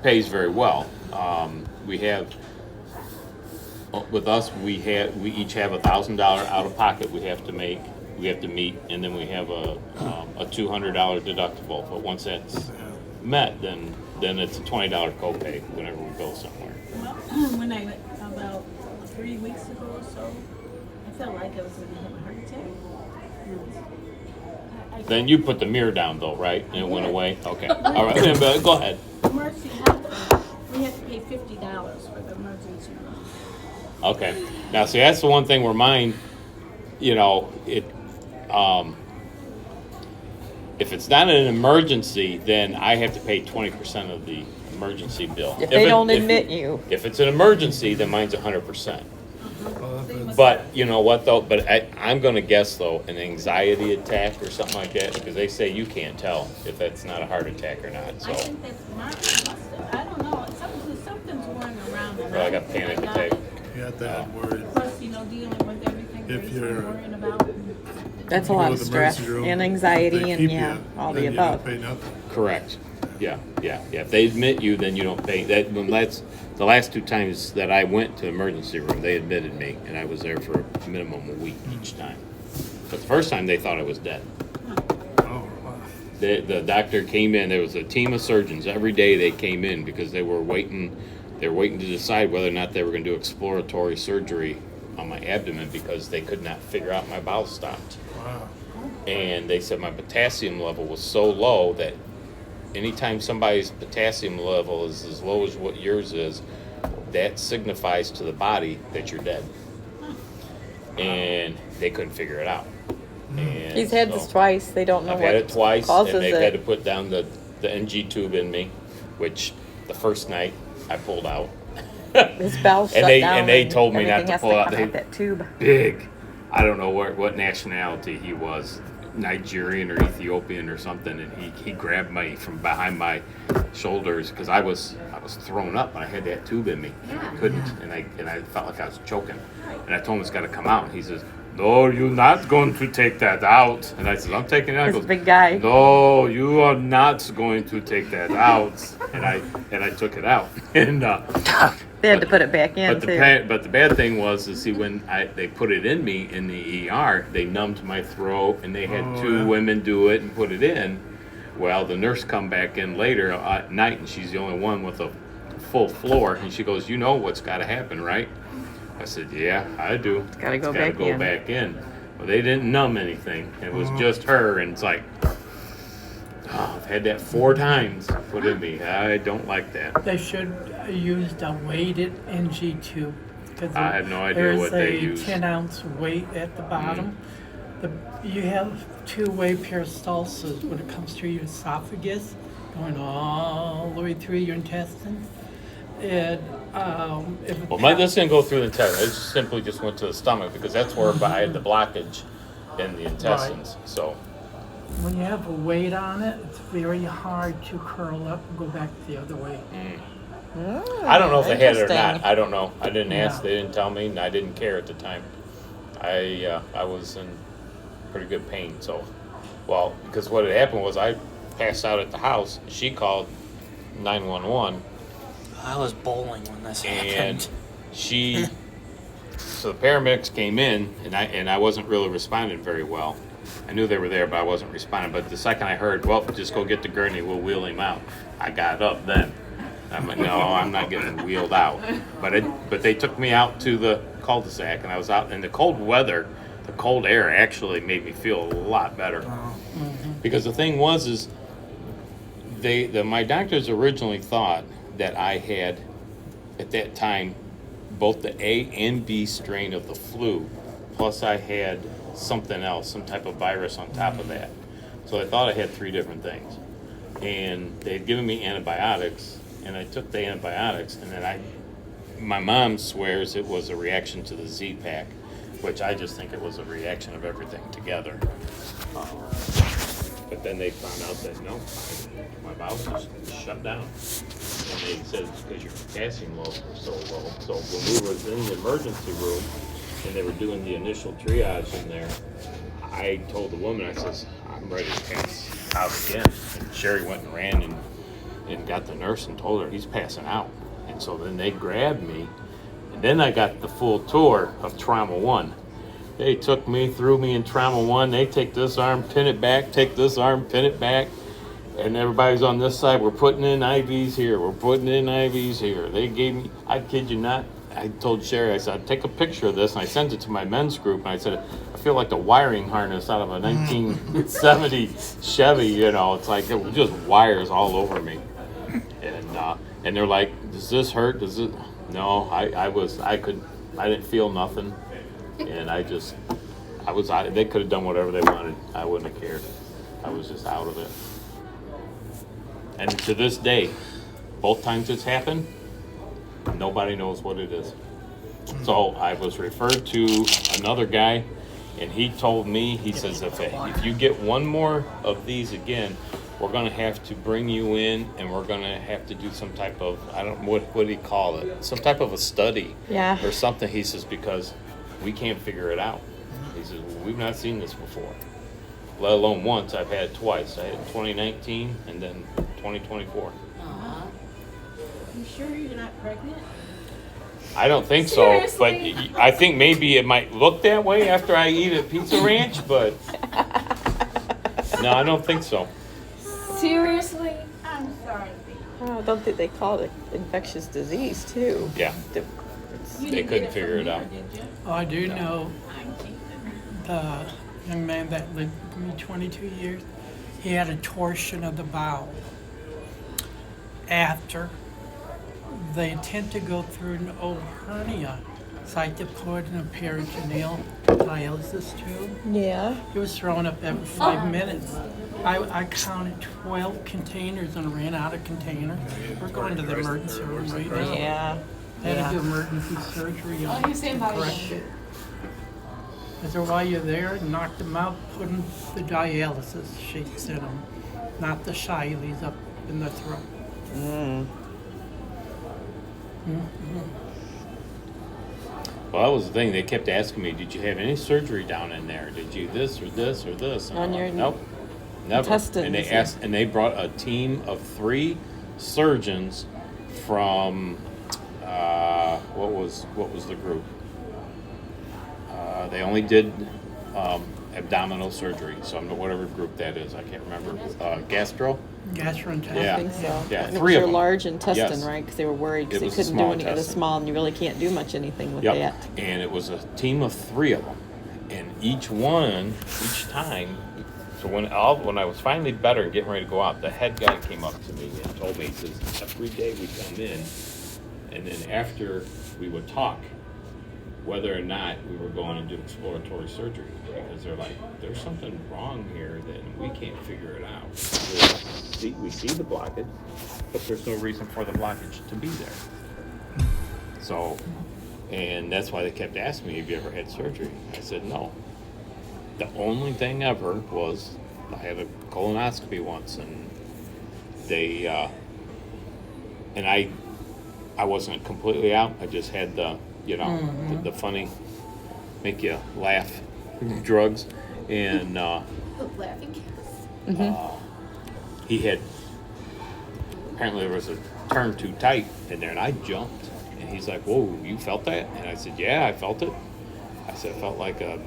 pays very well. We have with us, we each have $1,000 out of pocket we have to meet, and then we have a $200 deductible. But once that's met, then it's a $20 copay whenever we go somewhere. Well, when I went about 3 weeks ago or so, I felt like I was going to have a heart attack. I Then you put the mirror down though, right? And it went away? Okay. All right, then, go ahead. Mercy Health, we have to pay $50 for the emergency room. Okay. Now, see, that's the one thing where mine, you know, if it's not an emergency, then I have to pay 20% of the emergency bill. If they don't admit you. If it's an emergency, then mine's 100%. Well, if it's- But you know what though? But I'm gonna guess though, an anxiety attack or something like that, because they say you can't tell if that's not a heart attack or not. So, I think that's must have, I don't know, something's going around. and like a I panic got attack. it. Yeah, that worried. Plus, you know, dealing with everything If Grace you're- was worrying about. That's a You lot go of to the stress emergency room, and they anxiety and keep yeah, you, all then the you don't above. pay nothing. Correct. Yeah. If they admit you, then you don't pay. That's the last 2 times that I went to the emergency room. They admitted me, and I was there for a minimum a week each time. But the first time they thought I was dead. Oh, wow. The doctor came in. There was a team of surgeons every day. They came in because they were waiting. They were waiting to decide whether or not they were going to do exploratory surgery on my abdomen because they could not figure out my bowel stopped. Wow. And they said my potassium level was so low that anytime somebody's potassium level is as low as what yours is, that signifies to the body that you're dead. And they couldn't figure it out. And He's had so this twice. They don't know I've what had it twice, causes and they've had to it. put down the NG tube in me, which the first night I pulled out. His bowel shut down. And they told me not everything to has pull out. come They, that tube. big. I don't know what nationality he was, Nigerian or Ethiopian or something, and he grabbed me from behind my shoulders because I was thrown up and I had that tube in me. And I couldn't, and I felt like I was choking. And I told him it's got to come out. And he says, "No, you're not going to take that out." And I said, "I'm taking it out." He This goes, big guy. "No, you are not going to take that out." And I took it out. And They had to put it back in but too. the bad thing was, see, when they put it in me in the ER, they numbed my throat, and they had Oh, 2 yeah. women do it and put it in. Well, the nurse come back in later at night, and she's the only one with a full floor, and she goes, "You know what's got to happen, right?" I said, "Yeah, I do. It's gotta go gotta back go in." back in." Well, they didn't numb anything. It was just her, and it's like, oh, I've had that 4 times put in me. I don't like that. They should use the weighted NG tube. 'Cause I have no idea what they use. There's a 10-ounce weight at the bottom. You have 2-way peristalsis when it comes through your esophagus, going all the way through your intestines. And if it Well, this didn't go through the intestine. It just simply just went to the stomach because that's where I had the blockage in the intestines. So, when you have a weight on it, it's very hard to curl up and go back the other way. I don't know if they had it or Interesting. not. I don't know. I didn't ask. Yeah. They didn't tell me, and I didn't care at the time. I was in pretty good pain. So, well, because what had happened was I passed out at the house. She called 911, I was bowling when this and happened. she. So the paramedics came in, and I wasn't really responding very well. I knew they were there, but I wasn't responding. But the second I heard, well, just go get the gurney, we'll wheel him out. I got up then. I'm like, no, I'm not getting wheeled out. But they took me out to the cul-de-sac, and I was out in the cold weather. The cold air actually made me feel a lot better. Because the thing was, is my doctors originally thought that I had, at that time, both the A and B strain of the flu, plus I had something else, some type of virus on top of that. So I thought I had 3 different things. And they had given me antibiotics, and I took the antibiotics, and then my mom swears it was a reaction to the Z-Pack, which I just think it was a reaction of everything together. But then they found out that no, my bowels just shut down. And they said it's because your potassium levels were so low. So when we was in the emergency room and they were doing the initial triage in there, I told the woman, I says, I'm ready to pass out again. And Sherry went and ran and got the nurse and told her he's passing out. And so then they grabbed me, and then I got the full tour of Trauma 1. They took me, threw me in Trauma 1. They take this arm, pin it back, take this arm, pin it back. And everybody's on this side. We're putting in IVs here. We're putting in IVs here. They gave me, I kid you not, I told Sherry, I said, take a picture of this. And I sent it to my men's group. And I said, I feel like the wiring harness out of a 1970 Chevy, you know. It's like it was just wires all over me. And they're like, does this hurt? Does it? No, I didn't feel nothing. And they could have done whatever they wanted. I wouldn't have cared. I was just out of it. And to this day, both times it's happened, nobody knows what it is. So I was referred to another guy, and he told me, he says, if you get one more of these again, we're going to have to bring you in, and we're going to have to do some type of, I don't know, what do you call it? Some type of a study or something, he says, because we can't figure it out. He says, well, we've not seen this before. Let alone once, I've had it twice. I had it in 2019 and then 2024. You sure you're not pregnant? I don't think so, but I think maybe it might look that way after I eat at Pizza Ranch, but no, I don't think so. Seriously? I'm sorry. Oh, don't think they call it infectious disease too. Yeah, You they didn't couldn't get figure from it here, out. did you? Oh, I do know I think the young man that lived with me 22 years, he had a torsion of the bowel. After they tend to go through an old hernia, so I had to put in a peritoneal dialysis tube. Yeah. He was throwing up every 5 minutes. I counted 12 containers and ran out of containers. We're going to the emergency room right now. Yeah. They had to do emergency surgery on Oh, you saying about correct it. I said, while you're there, knock them out, put in the dialysis sheets in them, not the Shileys up in the throat. Well, that was the thing. They kept asking me, did you have any surgery down in there? Did you this or this or this? And On I'm your like, nope, never. intestines, And they yeah. asked, and they brought a team of 3 surgeons from what was the group? They only did abdominal surgery, so I'm whatever group that is. I can't remember. Gastro. Gastrointestinal. Yeah. I think so. Yeah, And it 3 was of your them. large intestine, Yes. right? Because they were worried because It they was the couldn't do small any of the intestine. small, and you really can't do much anything with Yep. that. And it was a team of 3 of them, and each time. So when I was finally better and getting ready to go out, the head guy came up to me and told me, he says, every day we come in, and then after we would talk whether or not we were going to do exploratory surgery, because they're like, there's something wrong here that we can't figure it out. We see the blockage, but there's no reason for the blockage to be there. So, and that's why they kept asking me, have you ever had surgery? I said, no. The only thing ever was I had a colonoscopy once, and they and I wasn't completely out. I just had the the funny make you laugh drugs, and Laughing gas. he had apparently there was a turn too tight in there, and I jumped, and he's like, "Whoa, you felt that?" And I said, "Yeah, I felt it." I said, "I felt like a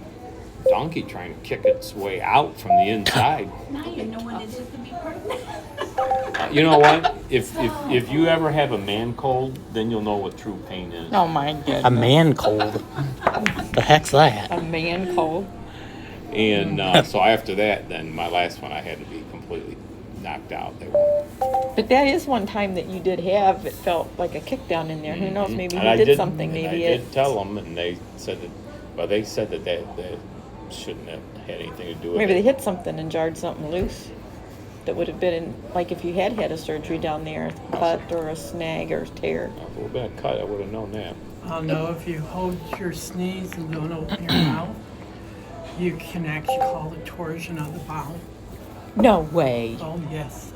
donkey trying to kick its way out from the inside." Now you know what it is to be pregnant. You know what? If you ever have a man cold, then you'll know what true pain is. Oh my goodness. A man cold. The heck's that? A man cold. And so after that, then my last one, I had to be completely knocked out. But that is one time that you did have, it felt like a kick down in there. Who knows, maybe And I you did didn't- something. and Maybe I it. did tell them, and they said that. Well, they said that shouldn't have had anything to do with Maybe it. they hit something and jarred something loose. That would have been in, like if you had a surgery down there, a cut or a snag or tear. If it would have been a cut, I would have known that. I'll know if you hold your sneeze and don't open your mouth, you can actually call the torsion of the bowel. No way. Oh, yes.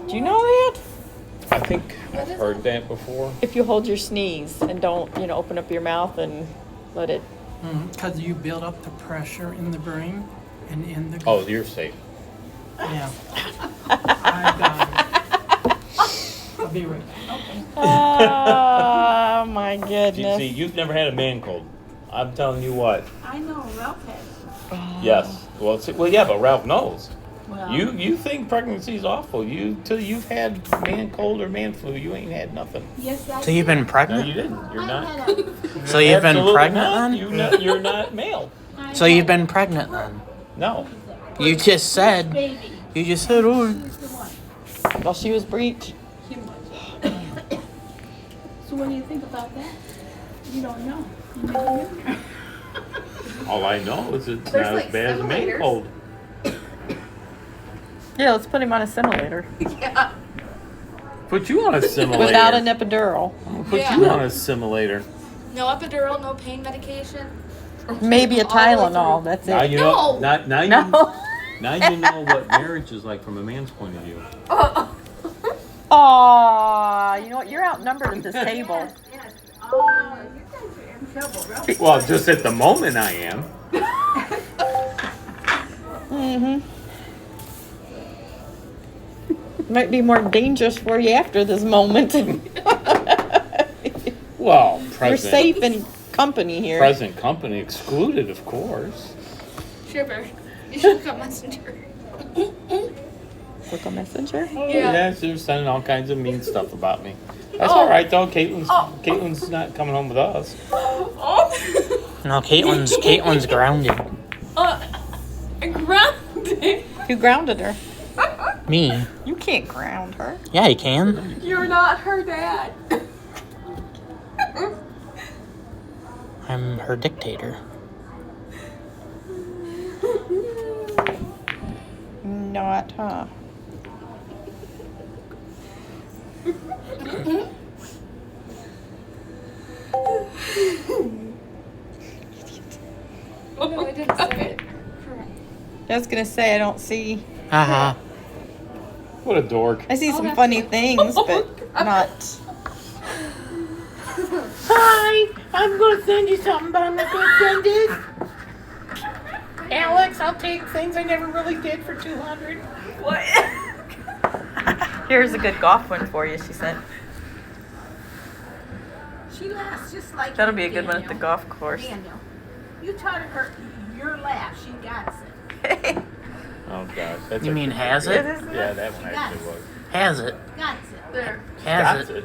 Do you know that? I think I've heard that before. If you hold your sneeze and don't, open up your mouth and let it. Because you build up the pressure in the brain and in the... Oh, you're safe. Yeah. I got it. I'll be right back. Oh my You goodness. see, you've never had a man cold. I'm telling you what. I know Ralph has. Yes. Well, yeah, but Ralph knows. Well, You think pregnancy's awful. Till you've had man cold or man flu, you ain't had nothing. yes, I So you've been No, pregnant? you didn't. You're I not. had a So you've been Absolutely pregnant not. then? You're not male. So you've been pregnant then? No. You just said, baby. oh, He's the one. Well, she was breech. Kim was. So what do you think about that? You don't know. You never knew. All I know is it's There's not like as bad as a man simulators. cold. Yeah, let's put him on a simulator. Yeah. Put you on a simulator. Without an epidural. Put Yeah. you on a simulator. No epidural, no pain medication. Maybe a All the way Tylenol. through. That's Now it. you know. No. Now you. No. Now you know what marriage is like from a man's point of view. Aw, you know what? You're outnumbered at this table. Yes. Oh, you guys are in trouble. Ralph. Well, just at the moment I am. Mm-hmm. Might be more dangerous for you after this moment. Well, You're present. safe in company here. Present company excluded, of course. Sure, Bear. You should look up Messenger. Look on Messenger. Oh, Yeah. yeah, they're sending all kinds of mean stuff about me. That's all right though. Caitlin's not coming home with us. No, Caitlin's grounded. Grounded. You grounded her. Me? You can't ground her. Yeah, you can. You're not her dad. I'm her dictator. Not, huh? No, I didn't say it. I was gonna say I don't see. Haha. What a dork. I see some funny things, but not. Hi, I'm gonna send you something, but I'm not gonna send it. Alex, I'll take things I never really did for 200. What? Here's a good golf one for you. She sent. She laughs just like That'll you, be a good one at the Daniel. golf course. Daniel, you taught her your laugh. She got it. Oh gosh. That's You mean actually has pretty it? good. Yeah, that one actually was. Has it? Got it. There. Has Got it?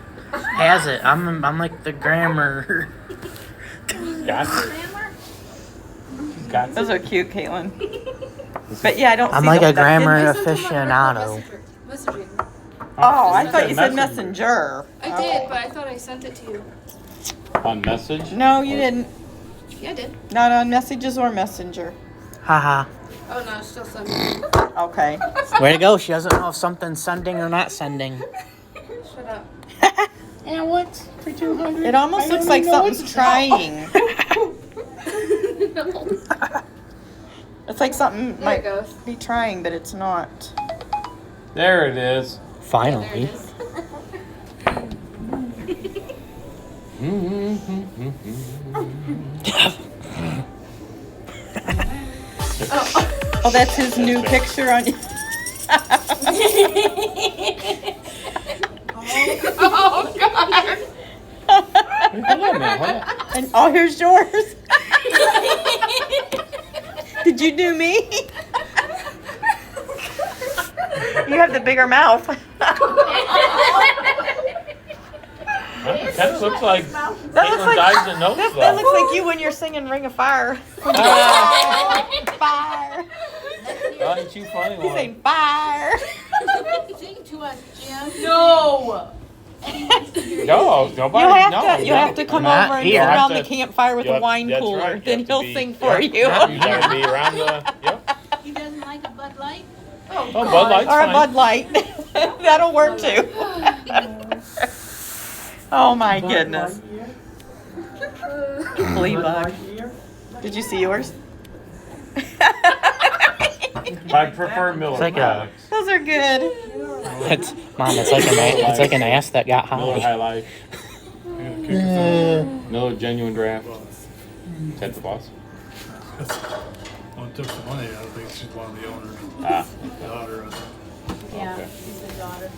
Has it? I'm like the grammar. Got it. Grammar? Got it. Those are cute, Caitlin. But yeah, I don't. I'm see like the a grammar I sent him on aficionado. Messaging. Oh, I You thought you said Messenger. messenger. I did, but I thought I sent it to you. On message? No, you didn't. Yeah, I did. Not on messages or messenger. Haha. Oh no, it's still sending. Okay. Way to go. She doesn't know if something's sending or not sending. Shut up. Alex, for 200. It almost looks like something's trying. No. It's like something There it might goes. be trying, but it's not. There it is. There it Finally. is. Oh, that's his new picture on. Oh God. Hold on a minute, hold on. And oh, here's yours. Did you do me? You have the bigger mouth. It kind of looks like That looks Caitlin like dies in nose that though. looks like you when you're singing "Ring of Fire." Fire. Oh, ain't you funny He's one? saying fire. Sing to us, Jim. No. No, nobody. You have to come Not over and here. sit around You the have to- campfire with you a have- wine that's cooler. right. You Then have to he'll be- sing for you. You gotta be around the. Yep. He doesn't like a Bud Light? Oh, Bud Light's Or a fine. Bud Light. That'll work too. Oh my Bud goodness. Lightyear? Flea Bud bug. Lightyear? Did you see yours? I prefer Miller. It's like a- Those are good. It's, Mom, it's like an ass that got Miller high. High Life. Yeah, kick us out. Miller Genuine Draft. Boss. Is that the boss? Well, took some money. I think she's one of the owners. Ah. Daughter, I think. Yeah, Okay. he's a daughter.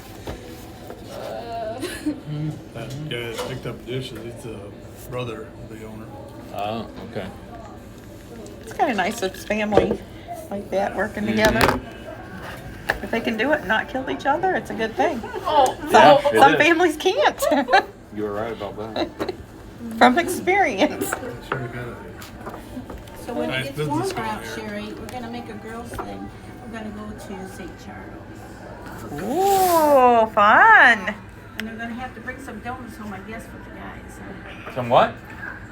That guy that picked up dishes, he's the brother of the owner. Oh, okay. It's kind of nice it's family like that working together. If they can do it and not kill each other, it's a good thing. Oh. Yeah, it Some is. families can't. You were right about that. From experience. Sure got it. So when Nice it gets business warmer out, going here. Sherry, we're gonna make a girls thing. We're gonna go to St. Charles. Ooh, fun. And they're gonna have to bring some donuts home, I guess, for the guys. Some what?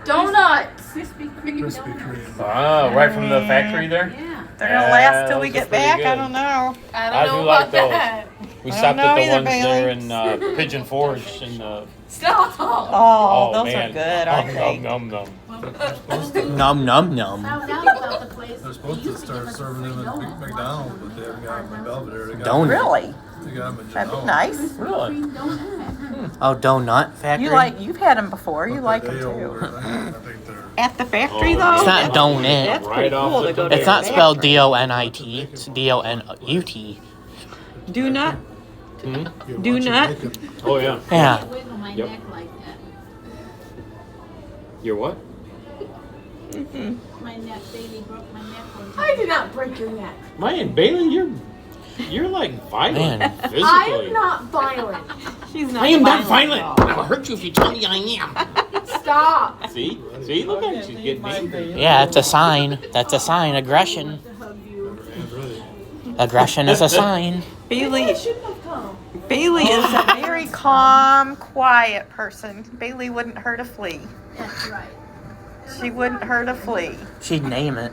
Donuts. Krispy Kreme Krispy donuts. Kreme. Oh, right from the factory there? Yeah. They're gonna last till Yeah, we those get are pretty back. I good. don't know. I I don't do know like about those. that. We I stopped don't at know the either, ones there Bailey. in Pigeon Forge in the. Stop. Oh, those man. are good, aren't Nom, they? nom, nom, nom. Num num num. Found out about the place. They're supposed to start serving them at McDonald's, but they haven't got them in Belvedere. They got Donut. Really? They got them in That'd be Genoa. nice. Really? Oh, donut factory. You've had them before. You But like they them over, too. I think they're. At the factory Oh, though? It's not donut. That's Right pretty off cool the to go to. tomato. It's not the spelled factory. D-O-N-I-T. It's D-O-N-U-T. Do not. You Do watch 'em not- make 'em. Oh, yeah. Yeah. I wiggle my Yep. neck like that. Your what? My neck, Bailey broke my neck one time. I did not break your neck. Man, Bailey, you're like violent Man. physically. I am not violent. She's not. I am not violent violent. at all. I'll hurt you if you tell me I am. Stop. See? See? Look at her. She's getting angry. Yeah, it's a sign. That's a sign. Aggression. Hands ready. Aggression is a sign. Bailey. Shouldn't have come. Bailey is a very calm, quiet person. Bailey wouldn't hurt a flea. That's right. She wouldn't hurt a flea. She'd name it.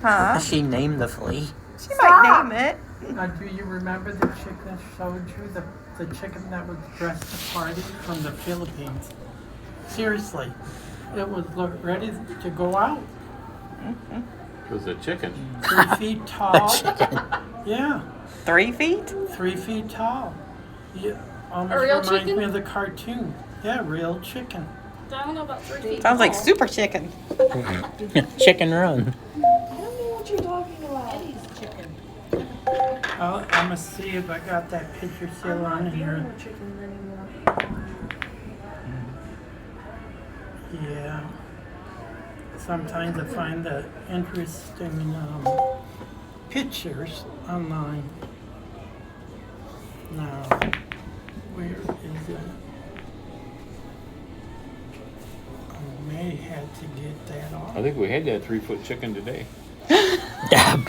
Huh? She named the flea. She might name it. Now, do you remember the chick that showed you? The chicken that was dressed to party from the Philippines? Seriously. It was ready to go out. It was a chicken. 3 feet tall. Chicken. Yeah, 3 feet? 3 feet tall. Yeah, almost A real reminds chicken? me of the cartoon. Yeah, real chicken. I don't know about 3 feet. Sounds like tall. super chicken. Chicken run. I don't know what you're talking about. Eddie's chicken. I'm gonna see if I got that picture still on here. Chickens anymore. Yeah. Sometimes I find that interesting pictures online. Now, where is it? I may have to get that off. I think we had that 3-foot chicken today. Dab.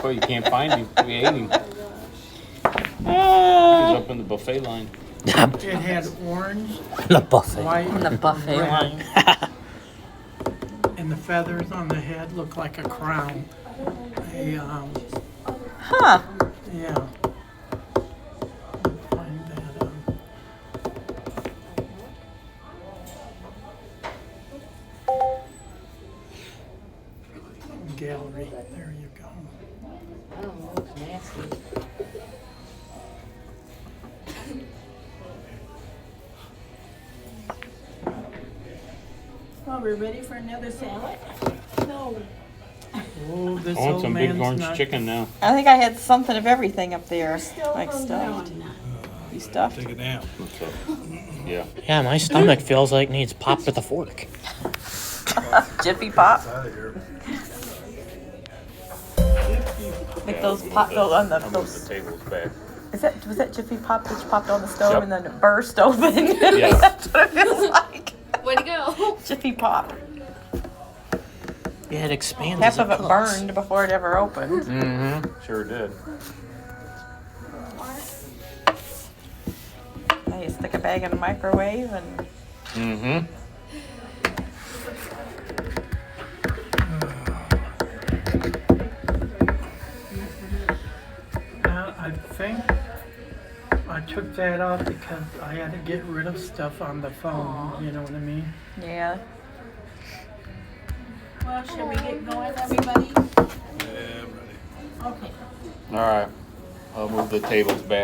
Oh, you can't find him. We ate him. He was up in the buffet line. Dab. It had orange, The buffet. white, The buffet red, line. and the feathers on the head look like a crown. Huh. Yeah. Find that gallery. go. I don't know, it's nasty. Well, we're ready for another salad? No. Oh, this I want old some big man's orange not. chicken now. I think I had something of everything up there, like No, stuffed. I'm not. You stuffed? Take a nap. What's up? Yeah. Yeah, my stomach feels like needs popped with a fork. Jiffy Pop. Out of here. Like those pop those on the I'll move those. the tables back. Was that Jiffy Pop that you popped on the stove Yep. and then it burst open? Yeah. That's what it feels like. Way to go. Jiffy Pop. Yeah, it expands. Half as of it cooks. burned before it ever opened. Mm-hmm. Sure did. Now you stick a bag in the microwave and Mm-hmm. I think I took that out because I had to get rid of stuff on the phone. You know what I mean? yeah. Well, shall we get going, everybody? Yeah, I'm ready. Okay. All right. I'll move the tables back.